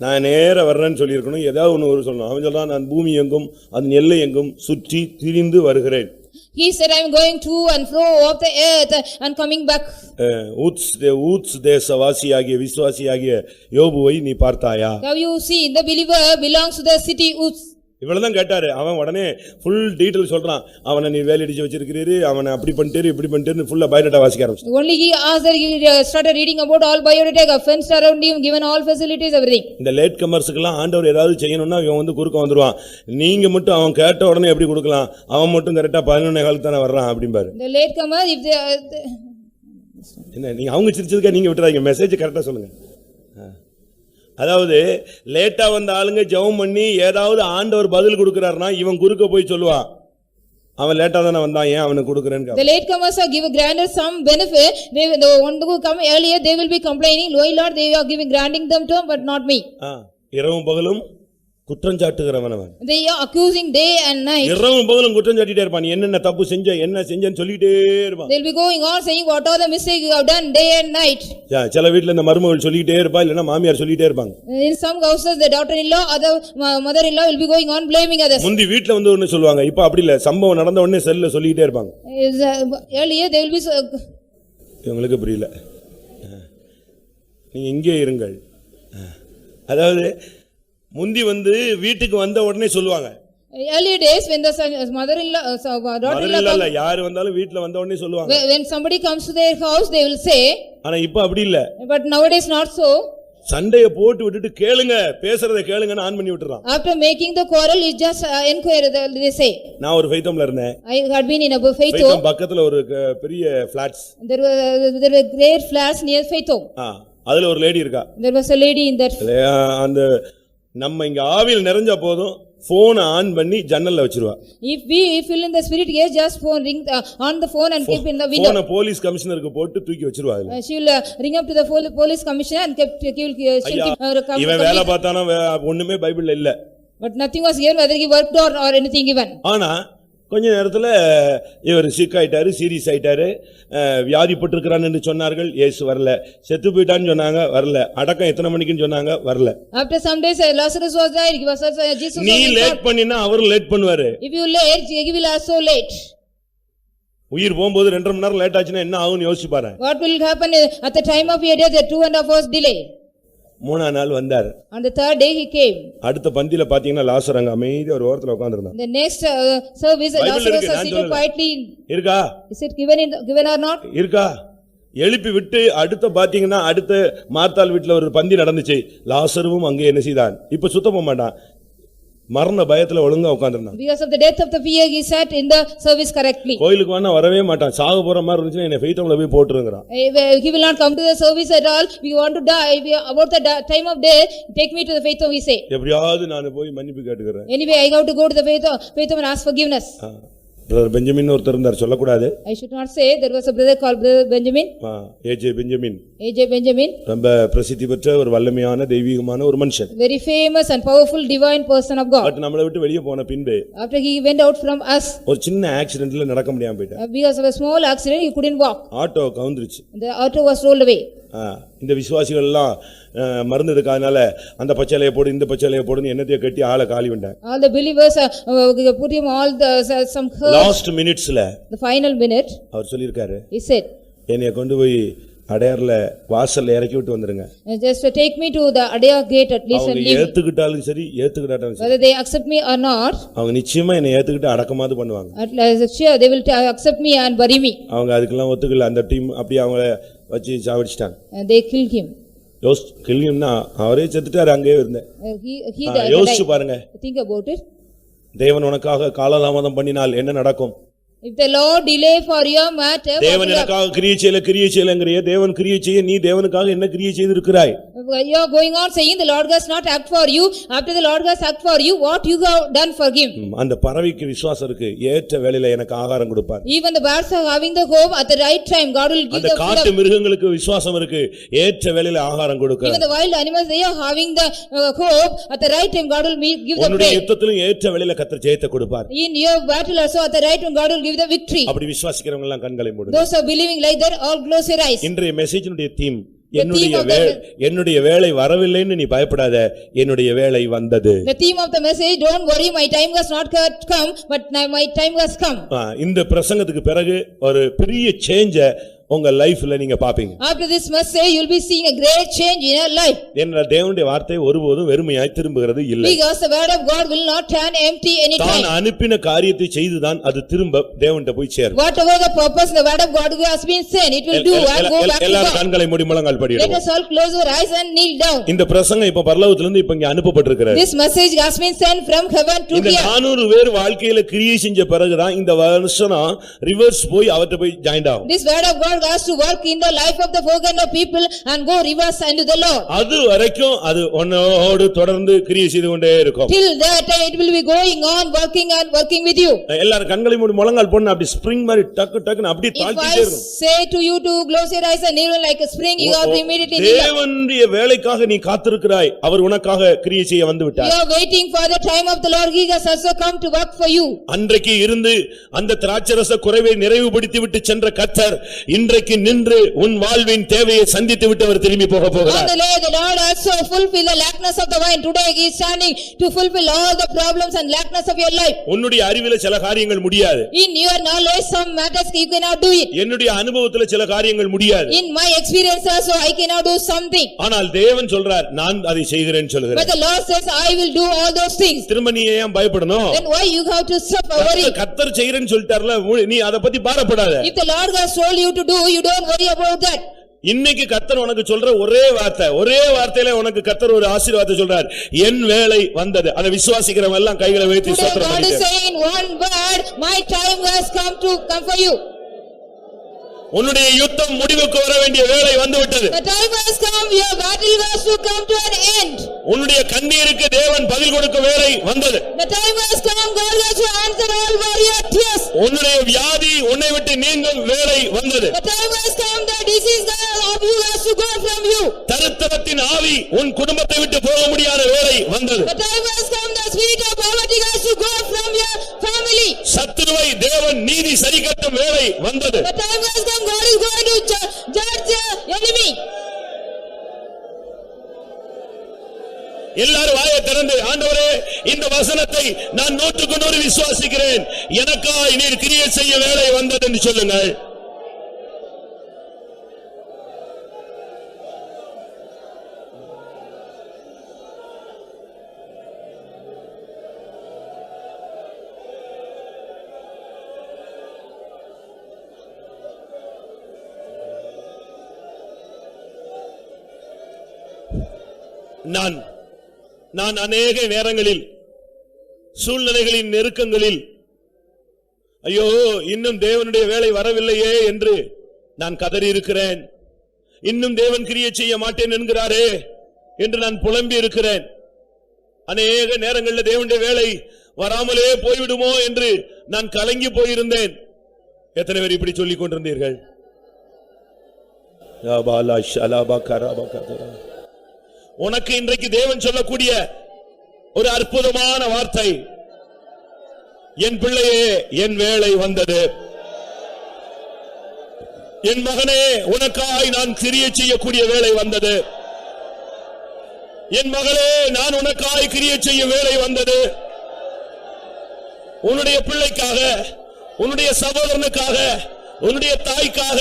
நான் நேரா வர்றேன்னு சொல்லி இருக்கணும். ஏதாவது ஒன்னு சொல்லணும். அவன் சொல்றான், நான் பூமி எங்கும் அதன் எல்லை எங்கும் சுற்றி திரிந்து வருகிறேன். He said, I am going to and fro of the earth and coming back. ஊத்ஸ் தேசவாசியாகிய விசுவாசியாகிய யோபுவை நீ பார்த்தாயா? Now you see, the believer belongs to the city Uz. இவ்வளவுதான் கேட்டாரு. அவன் உடனே ஃபுல் டீடைல் சொல்றான். அவனை நீ வேலை அடிச்சு வச்சிருக்கிறீரு, அவனை அப்படி பண்ணிட்டேரு இப்படி பண்ணிட்டேன்னு ஃபுல்லா பயோடேட்டா வாசிக்க ஆரம்பிச்சான். Only he asked that he started reading about all biodata, fenced around him, given all facilities, everything. இந்த லேட் கமர்ஸ்க்குலாம் ஆண்டவர் ஏதாவது செய்யணும்னா இவன் குறுக்க வந்துருவான். நீங்க மட்டும் அவன் கேட்ட உடனே எப்படி கொடுக்கலாம்? அவன் மட்டும் கரெக்டா 11 காலத்து தானே வர்றான் அப்படிம்பாரு. The late comer, if they என்ன நீங்க அவங்க சிரிச்சதுக்கா நீங்க விட்டுறாங்க. மெசேஜ் கரெக்டா சொல்லுங்க. அதாவது லேட்டா வந்த ஆளுங்க ஜெபம் பண்ணி ஏதாவது ஆண்டவர் பதில் கொடுக்கறாருன்னா இவன் குறுக்க போய் சொல்லுவான், அவன் லேட்டா தானே வந்தான், ஏன் அவனுக்கு கொடுக்கறேன்னு. The late comers are granted some benefit. The one who come earlier, they will be complaining, Lord, they are granting them to him, but not me. இரவும் பகலும் குற்றம் சாட்டுகிறவன் அவன். They are accusing day and night. இரவும் பகலும் குற்றம் சாட்டிட்டே இருப்பான். என்னென்ன தப்பு என்ன செஞ்சேன்னு சொல்லிட்டே இருப்பான். They'll be going on saying what are the mistakes you have done day and night. சில வீட்ல இந்த மருமகள் சொல்லிட்டே இருப்பா, இல்லனா மாமியார் சொல்லிட்டே இருப்பாங்க. In some houses the daughter-in-law or the mother-in-law will be going on blaming others. முந்தி வீட்ல ஒன்னு சொல்லுவாங்க, இப்ப அப்படி இல்ல. சம்பவம் நடந்த உடனே செல்ல சொல்லிட்டே இருப்பாங்க. Earlier they will be உங்களுக்கு புரியல. நீங்க இங்கே இருங்கள். அதாவது முந்தி வீட்டுக்கு வந்த உடனே சொல்லுவாங்க. Earlier days when the mother-in-law daughter-in-law யார் வந்தாலும் வீட்ல வந்த உடனே சொல்லுவாங்க. When somebody comes to their house they will say. ஆனா இப்ப அப்படி இல்ல. But nowadays not so. சண்டைய போட்டு விட்டுட்டு கேளுங்க, பேசுறதை கேளுங்கன்னு ஆன் பண்ணி விட்டுறான். After making the quarrel is just inquire, they say. நான் ஒரு ஃபைத்தம்ல இருந்தேன். I had been in a Faithom. ஃபைத்தம் பக்கத்துல ஒரு பெரிய flats. There were great flats near Faithom. அதுல ஒரு லேடி இருக்கா. There was a lady in that. அந்த நம்ம இங்க ஆவியில் நிறைஞ்ச போதும் போன் ஆன் பண்ணி ஜன்னல்ல வச்சிருவா. If we fill in the spirit here, just phone ring on the phone and keep in the window. போன போலீஸ் கமிஷனருக்கு போட்டு தூக்கி வச்சிருவா. She will ring up to the police commissioner and இவன் வேலை பார்த்தானா ஒண்ணுமே பைபிள்ல இல்ல. But nothing was here whether he worked or anything given. ஆனா கொஞ்ச நேரத்துல இவர் சிக் ஆயிட்டாரு, சீரியஸ் ஆயிட்டாரு, வியாதிப்பட்டிருக்கிறான்னு சொன்னார்கள், இயேசு வரல. செத்து போயிட்டான்னு சொன்னாங்க, வரல. அடக்கம் எத்தனை மணிக்குன்னு சொன்னாங்க, வரல. After some days Lazarus was died, he was also Jesus. நீ லேட் பண்ணினா அவரும் லேட் பண்ணுவாரு. If you late, he will also late. உயிர் போகும்போது 2.5 மணி நேரம் லேட் ஆச்சுன்னா என்ன ஆகும்னு யோசிச்சு பாரு. What will happen at the time of your death, the 2.5 hours delay? 3ஆம் நாள் வந்தார். On the third day he came. அடுத்த பந்தியில பாத்தீங்கன்னா லாசர் அங்க அமைதியா ஒரு ஓரத்துல உட்கார்ந்திருந்தான். The next service Lazarus was seated quietly. இருக்கா? Is it given or not? இருக்கா? எழுப்பி விட்டு அடுத்த பாத்தீங்கன்னா அடுத்த மார்த்தாள் வீட்டுல ஒரு பந்தி நடந்துச்சு. லாசருவும் அங்கே என்ன செய்தான்? இப்ப சுத்தம் பண்ண மாட்டான். மரண பயத்துல ஒழுங்கா உட்கார்ந்திருந்தான். Because of the death of the fear, he sat in the service correctly. கோயிலுக்கு வேணா வரவே மாட்டான். சாக போற மாதிரி இருந்துச்சுன்னா என்னை ஃபெய்த்தம்ல போய் போட்டுருங்கறான். He will not come to the service at all. We want to die. About the time of death, take me to the faith home, he say. எப்படியாவது நான் போய் மன்னிப்பு கேட்டுக்கறேன். Anyway, I have to go to the faith home and ask forgiveness. Brother Benjamin ஒருத்தர் இருந்தார், சொல்லக்கூடாது. I should not say. There was a brother called Brother Benjamin. A J Benjamin. A.J. Benjamin. ரொம்ப பிரசித்தி பெற்ற ஒரு வல்லமையான தெய்வீகமான ஒரு மனுஷன். Very famous and powerful divine person of God. But நம்மளை விட்டு வெளியே போன பின்பு After he went out from us, ஒரு சின்ன ஆக்சிடென்ட்ல நடக்க முடியாம போயிட்டார். because of a small accident, he couldn't walk. Auto கவுந்துருச்சு. The auto was rolled away. இந்த விசுவாசிகள் எல்லாம் மருந்து எடுக்காதனால அந்த பச்சைலையை போடு இந்த பச்சைலையை போடுன்னு என்னத்தைய கட்டி ஆளை காலி பண்ணாங்க. All the believers put him all the some herbs. Last மினிட்ஸ்ல The final minute, அவர் சொல்லிருக்காரு, he said, என்னைய கொண்டு போய் அடையார்ல வாசல்ல இறக்கி விட்டு வந்துருங்க. just take me to the Adaya gate at least and அவங்க leave me. ஏத்துக்கிட்டாலும் சரி ஏத்துக்கிட்டாலும் சரி, Whether they accept me or not, அவங்க நிச்சயமா என்னை ஏத்துக்கிட்டு அடக்கமாது பண்ணுவாங்க. at least sure they will accept me and bury me. அவங்க அதுக்கெல்லாம் ஒத்துக்கல. அந்த டீம் அப்படியே அவங்கள வச்சு சாவடிச்சிட்டாங்க. And they killed him. கில்லியம்னா அவரே செத்துட்டாரு, அங்கேயே இருந்தேன். He died. யோசிச்சு பாருங்க, Think about it. தேவன் உனக்காக காலதாமதம் பண்ணினால் என்ன நடக்கும்? If the Lord delay for your matter, தேவன் எனக்காக கிரியை செய்யலங்கறியே, தேவன் கிரியை செய்ய நீ தேவனுக்காக என்ன கிரியை செய்திருக்கிறாய்? you are going on saying the Lord has not act for you. After the Lord has act for you, what you have done for him? அந்த பறவைக்கு விசுவாசம் இருக்கு, ஏற்ற வேளையில எனக்கு ஆகாரம் கொடுப்பார். Even the birds are having the hope, at the right time God will give அந்த the food. காட்டு மிருகங்களுக்கு விசுவாசம் இருக்கு, ஏற்ற வேளையில ஆகாரம் கொடுக்கிறார். Even the wild animals, they are having the hope, at the right time God will give the உன்னுடைய prey. யுத்தத்திலும் ஏற்ற வேளையில கர்த்தர் ஜெயத்தை கொடுப்பார். In your battle also, at the right time God will give the victory. அப்படி விசுவாசிக்கிறவங்க எல்லாம் கண்களை மூடுங்க. Those are believing like that, all close your eyes. இன்றைய மெசேஜினுடைய தீம், என்னுடைய வேளை வரவில்லைன்னு நீ பயப்படாத, என்னுடைய வேளை வந்தது. The theme of the message, don't worry, my time has not come, but my time has come. இந்த பிரசங்கத்துக்கு பிறகு ஒரு பெரிய சேஞ்ச உங்க லைஃப்ல நீங்க பாப்பீங்க. After this message, you will be seeing a great change in your life. என்ற தேவனுடைய வார்த்தை ஒருபோதும் வெறுமையாய் திரும்புகிறது இல்லை. Because the word of God will not turn empty any time. தான் அனுப்பின காரியத்தை செய்துதான் அது திரும்ப தேவன்கிட்ட போய் சேரும். Whatever the purpose, the word of God has been sent, it will do and go back to எல்லாரும் God. கண்களை மூடி முழங்கால் படிடுவோம். Let us all close our eyes and kneel down. இந்த பிரசங்கம் இப்ப பரலோகத்துல இருந்து இப்ப இங்க அனுப்பப்பட்டிருக்கிறது. This message has been sent from heaven to இந்த here. 400 பேர் வாழ்க்கையில கிரியை செஞ்ச பிறகுதான் இந்த வருஷம் ரிவர்ஸ் போய் அவர்ட்ட போய் ஜாயின் ஆகும். This word of God has to work in the life of the foreground of people and go reverse unto the Lord. அது வரைக்கும் அது உன்னோடு தொடர்ந்து கிரியை செய்து கொண்டே இருக்கும். Till that it will be going on working with you. எல்லாரும் கண்களை மூடி முழங்கால் போடுங்க, அப்படி ஸ்ப்ரிங் மாதிரி டக்கு டக்குன்னு அப்படியே தாழ்த்திட்டே இருக்கும். If I say to you to close your eyes and kneel like a spring, you have to immediately kneel. தேவனுடைய வேலைக்காக நீ காத்திருக்கிறாய், அவர் உனக்காக கிரியை செய்ய வந்து விட்டார். You are waiting for the time of the Lord, he has also come to work for you. அன்றைக்கு இருந்து அந்த திராட்சரச குறைவை நிறைவுபடுத்தி விட்டு சென்ற கர்த்தர் இன்றைக்கு நின்று உன் வாழ்வின் தேவையை சந்தித்து விட்டு அவர் திரும்பி போக போகிறார். On the day the Lord also fulfill the lackness of the wine. Today he is standing to fulfill all the problems and lackness of your life. உன்னுடைய அறிவிலே சில காரியங்கள் முடியாது. In your knowledge some matters you cannot do it. என்னுடைய அனுபவத்திலே சில காரியங்கள் முடியாது. In my experience also I cannot do something. ஆனால் தேவன் சொல்றார், நான் அதை செய்கிறேன் சொல்கிறார். But the Lord says I will do all those things. திரும்ப நீ ஏன் பயப்படணும்? Then why you have to suffer worry? கர்த்தர் செய்கிறேன்னு சொல்லிட்டார்ல, நீ அத பத்தி பாரப்படாத. If the Lord has told you to do, you don't worry about that. இன்னைக்கு கர்த்தர் உனக்கு சொல்ற ஒரே வார்த்தையில உனக்கு கர்த்தர் ஒரு ஆசீர்வாதத்தை சொல்றார், என் வேளை வந்தது. அதை விசுவாசிக்கிறவங்க எல்லாம் கைகளை வைத்து ஸ்தோத்திரம் God is பண்ணுங்க. saying one word, my time has come for you. உன்னுடைய யுத்தம் முடிவுக்கு வர வேண்டிய வேளை வந்துவிட்டது. The time has come, your battle has to come to an end. உன்னுடைய கண்ணீருக்கு தேவன் பதில் கொடுக்க வேளை வந்தது. The time has come, God has to answer all your tears. உன்னுடைய வியாதி உன்னை விட்டு நீங்கும் வேளை வந்தது. The time has come, the disease of you has to go from you. தரித்திரத்தின் ஆவி உன் குடும்பத்தை விட்டு போக முடியாத வேளை வந்தது. The time has come, the spirit of poverty has to go from your family. சத்துருவை தேவன் நீதி சரிக்கட்டும் வேளை வந்தது. The time has come, God is going to judge the enemy. எல்லாரும் வாயை திறந்து, ஆண்டவரே இந்த வசனத்தை நான் 100% விசுவாசிக்கிறேன், எனக்காய் நீர் கிரியை செய்ய வேளை வந்தது என்று சொல்லுங்கள். நான் அநேக நேரங்களில் சூழ்நிலைகளின் நெருக்கங்களில் ஐயோ இன்னும் தேவனுடைய வேலை வரவில்லையே என்று நான் கதறி இருக்கிறேன். இன்னும் தேவன் கிரியை செய்ய மாட்டேன் என்கிறாரே என்று நான் புலம்பி இருக்கிறேன். அநேக நேரங்களில் தேவனுடைய வேலை வராமலே போய்விடுமோ என்று நான் கலங்கி போயிருந்தேன். எத்தனை பேர் இப்படி சொல்லிக் கொண்டிருந்தீர்கள்? உனக்கு இன்றைக்கு தேவன் சொல்லக்கூடிய ஒரு அற்புதமான வார்த்தை, என் பிள்ளையே என் வேலை வந்தது. என் மகனே உனக்காய் நான் கிரியை செய்யக்கூடிய வேலை வந்தது. என் மகளே நான் உனக்காய் கிரியை செய்ய வேலை வந்தது. உன்னுடைய பிள்ளைக்காக, உன்னுடைய சகோதரனுக்காக, உன்னுடைய தாய்க்காக,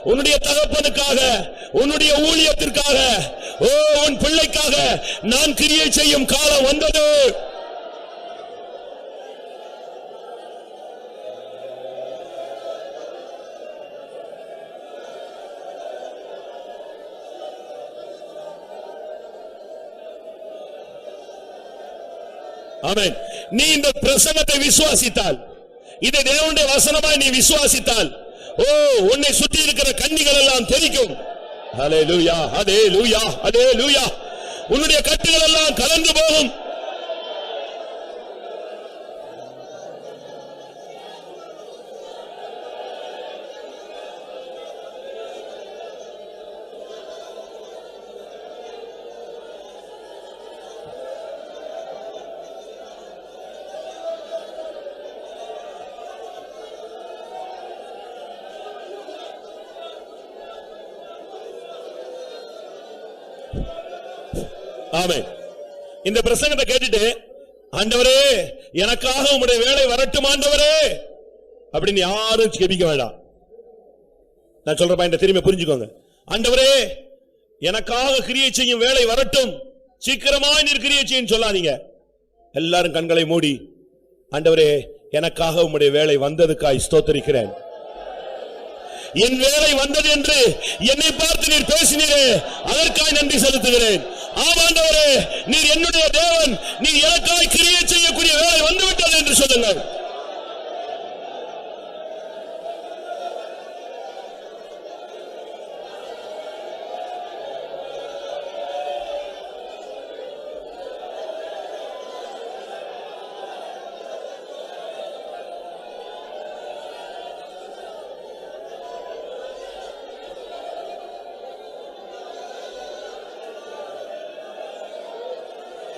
உன்னுடைய தகப்பனுக்காக, உன்னுடைய ஊழியத்திற்காக, உன் பிள்ளைக்காக நான் கிரியை செய்யும் காலம் வந்தது. ஆமென். நீ இந்த பிரசங்கத்தை விசுவாசித்தால், இதை தேவனுடைய வசனமாய் நீ விசுவாசித்தால், உன்னை சுற்றி இருக்கிற கண்ணிகள் எல்லாம் தெரிக்கும். ஹல்லேலூயா, ஹல்லேலூயா, ஹல்லேலூயா. உன்னுடைய கட்டுகள் எல்லாம் கலந்து போகும். ஆமென். இந்த பிரசங்கத்தை கேட்டுட்டு, ஆண்டவரே எனக்காக உம்முடைய வேலை வரட்டும் ஆண்டவரே அப்படின்னு யாரும் ஜெபிக்க வேண்டாம். நான் சொல்ற பாயிண்ட திரும்பி புரிஞ்சுக்கோங்க. ஆண்டவரே எனக்காக கிரியை செய்யும் வேலை வரட்டும், சீக்கிரமாய் நீர் கிரியை செய்யும் சொல்லாதீங்க. எல்லாரும் கண்களை மூடி, ஆண்டவரே எனக்காக உம்முடைய வேலை வந்ததுக்காய் ஸ்தோத்திரிக்கிறேன். என் வேலை வந்தது என்று என்னை பார்த்து நீர் பேசினீரே, அதற்காய் நன்றி செலுத்துகிறேன். ஆமாண்டவரே நீர் என்னுடைய தேவன், நீர் எனக்காய் கிரியை செய்யக்கூடிய வேலை வந்துவிட்டது என்று சொல்லுங்கள்.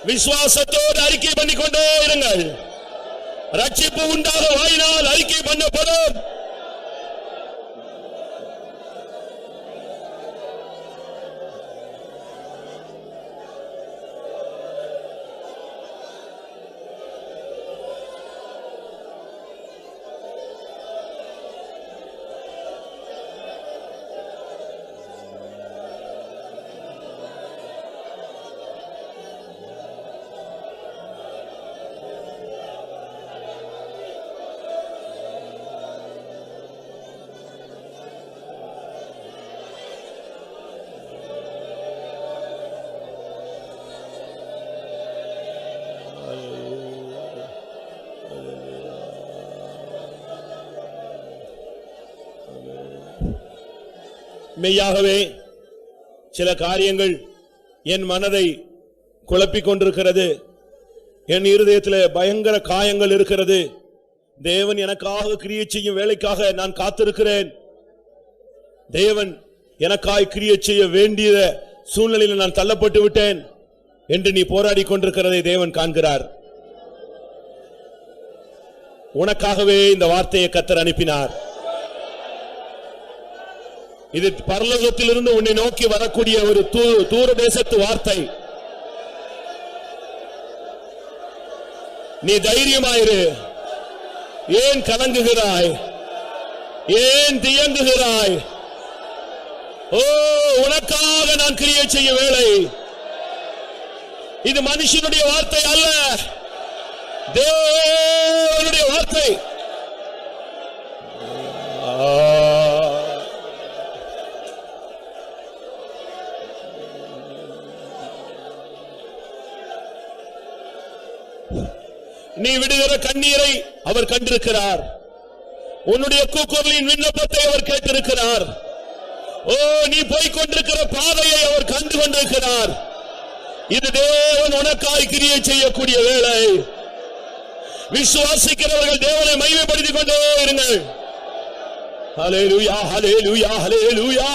விசுவாசத்தோடு அறிக்கை பண்ணிக்கொண்டே இருங்கள். ரட்சிப்பு உண்டாக வாயினால் அறிக்கை பண்ணப்படும். மெய்யாகவே சில காரியங்கள் என் மனதை குழப்பிக் கொண்டிருக்கிறது. என் இருதயத்தில் பயங்கர காயங்கள் இருக்கிறது. தேவன் எனக்காக கிரியை செய்யும் வேலைக்காக நான் காத்திருக்கிறேன். தேவன் எனக்காய் கிரியை செய்ய வேண்டிய சூழ்நிலையில் நான் தள்ளப்பட்டு விட்டேன் என்று நீ போராடி கொண்டிருக்கிறதை தேவன் காண்கிறார். உனக்காகவே இந்த வார்த்தையை கர்த்தர் அனுப்பினார். இது பரலோகத்திலிருந்து உன்னை நோக்கி வரக்கூடிய ஒரு தூர தேசத்து வார்த்தை. நீ தைரியமாயிரு. ஏன் கலங்குகிறாய்? ஏன் தியங்குகிறாய்? உனக்காக நான் கிரியை செய்ய வேலை. இது மனுஷனுடைய வார்த்தை அல்ல, தேவனுடைய வார்த்தை. நீ விடுகிற கண்ணீரை அவர் கண்டிருக்கிறார். உன்னுடைய கூக்குரலின் விண்ணப்பத்தை அவர் கேட்டிருக்கிறார். ஓ, நீ போய்க் கொண்டிருக்கிற பாதையை அவர் கண்டு கொண்டிருக்கிறார். இது தேவன் உனக்காய் கிரியை செய்யக்கூடிய வேளை. விசுவாசிக்கிறவர்கள் தேவனை மகிமைப்படுத்திக் கொண்டே இருங்கள். ஹல்லேலூயா, ஹல்லேலூயா, ஹல்லேலூயா.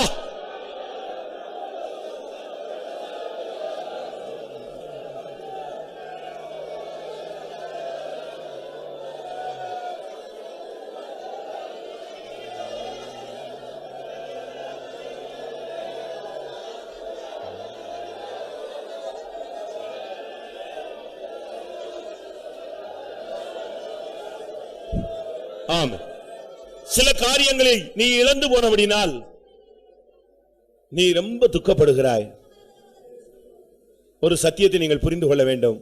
ஆமென். சில காரியங்களை நீ இழந்து போனபடினால் நீ ரொம்ப துக்கப்படுகிறாய். ஒரு சத்தியத்தை நீங்கள் புரிந்து கொள்ள வேண்டும்.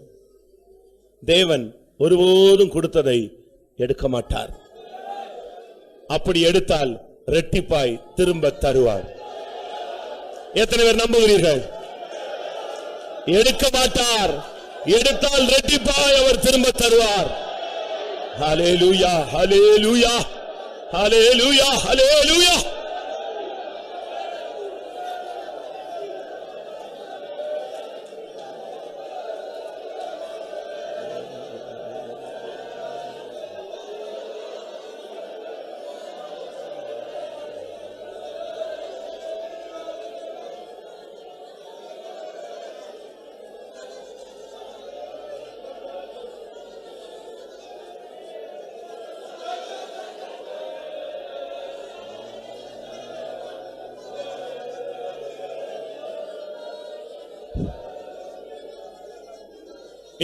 தேவன் ஒருபோதும் கொடுத்ததை எடுக்க மாட்டார். அப்படி எடுத்தால் இரட்டிப்பாய் திரும்ப தருவார். எத்தனை பேர் நம்புகிறீர்கள்? எடுக்க மாட்டார், எடுத்தால் இரட்டிப்பாய் அவர் திரும்ப தருவார். ஹல்லேலூயா, ஹல்லேலூயா, ஹல்லேலூயா, ஹல்லேலூயா.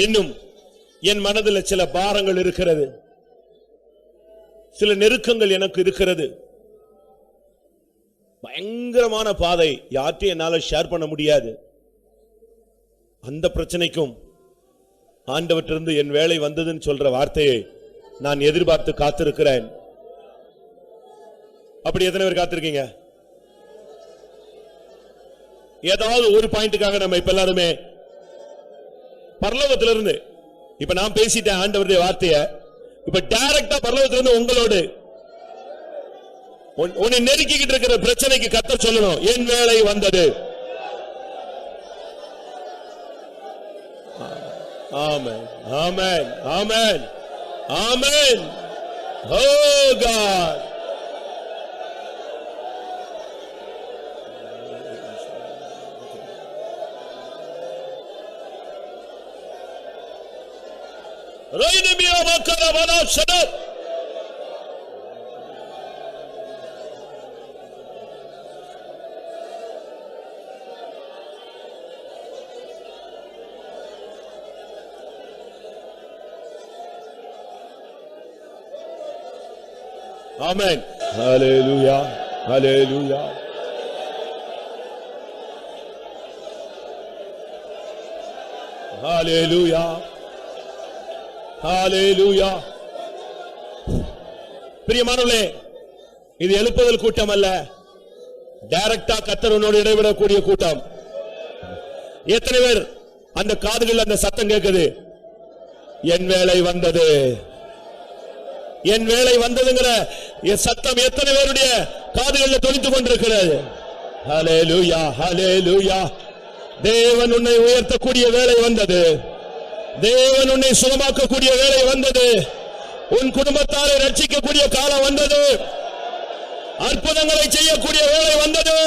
இன்னும் என் மனதில் சில பாரங்கள் இருக்கிறது, சில நெருக்கங்கள் எனக்கு இருக்கிறது. பயங்கரமான பாதை, யார்ட்டையும் என்னால ஷேர் பண்ண முடியாது. அந்த பிரச்சனைக்கும் ஆண்டவற்றிலிருந்து என் வேலை வந்ததுன்னு சொல்ற வார்த்தையை நான் எதிர்பார்த்து காத்திருக்கிறேன். அப்படி எத்தனை பேர் காத்திருக்கீங்க? ஏதாவது ஒரு பாயிண்ட்டுக்காக நம்ம இப்ப எல்லாருமே பரலோகத்திலிருந்து, இப்ப நான் பேசிட்டேன் ஆண்டவருடைய வார்த்தைய, இப்ப டைரக்டா பரலோகத்திலிருந்து உங்களோடு உன்னை நெருக்கிக்கிட்டு இருக்கிற பிரச்சனைக்கு கர்த்தர் சொல்லணும், என் வேலை வந்தது. ஆமென், ஆமென், ஆமென், ஆமென். ஓ God, Rainimiya makara bana şadar. Amen. Hallelujah. Hallelujah. Hallelujah. ஹல்லேலூயா. பிரியமானவர்களே, இது எழுப்புதல் கூட்டம் அல்ல, டைரக்டா கர்த்தர் உன்னோடு இடைவிடக்கூடிய கூட்டம். எத்தனை பேர் அந்த காதுகள் அந்த சத்தம் கேட்குது, என் வேலை வந்தது, என் வேலை வந்ததுங்கிற சத்தம் எத்தனை பேருடைய காதுகளில் தொனித்துக் கொண்டிருக்கிறது? ஹல்லேலூயா, ஹல்லேலூயா. தேவன் உன்னை உயர்த்தக்கூடிய வேலை வந்தது, தேவன் உன்னை சுகமாக்கக்கூடிய வேலை வந்தது, உன் குடும்பத்தாரை ரட்சிக்கக்கூடிய காலம் வந்தது, அற்புதங்களை செய்யக்கூடிய வேலை வந்தது.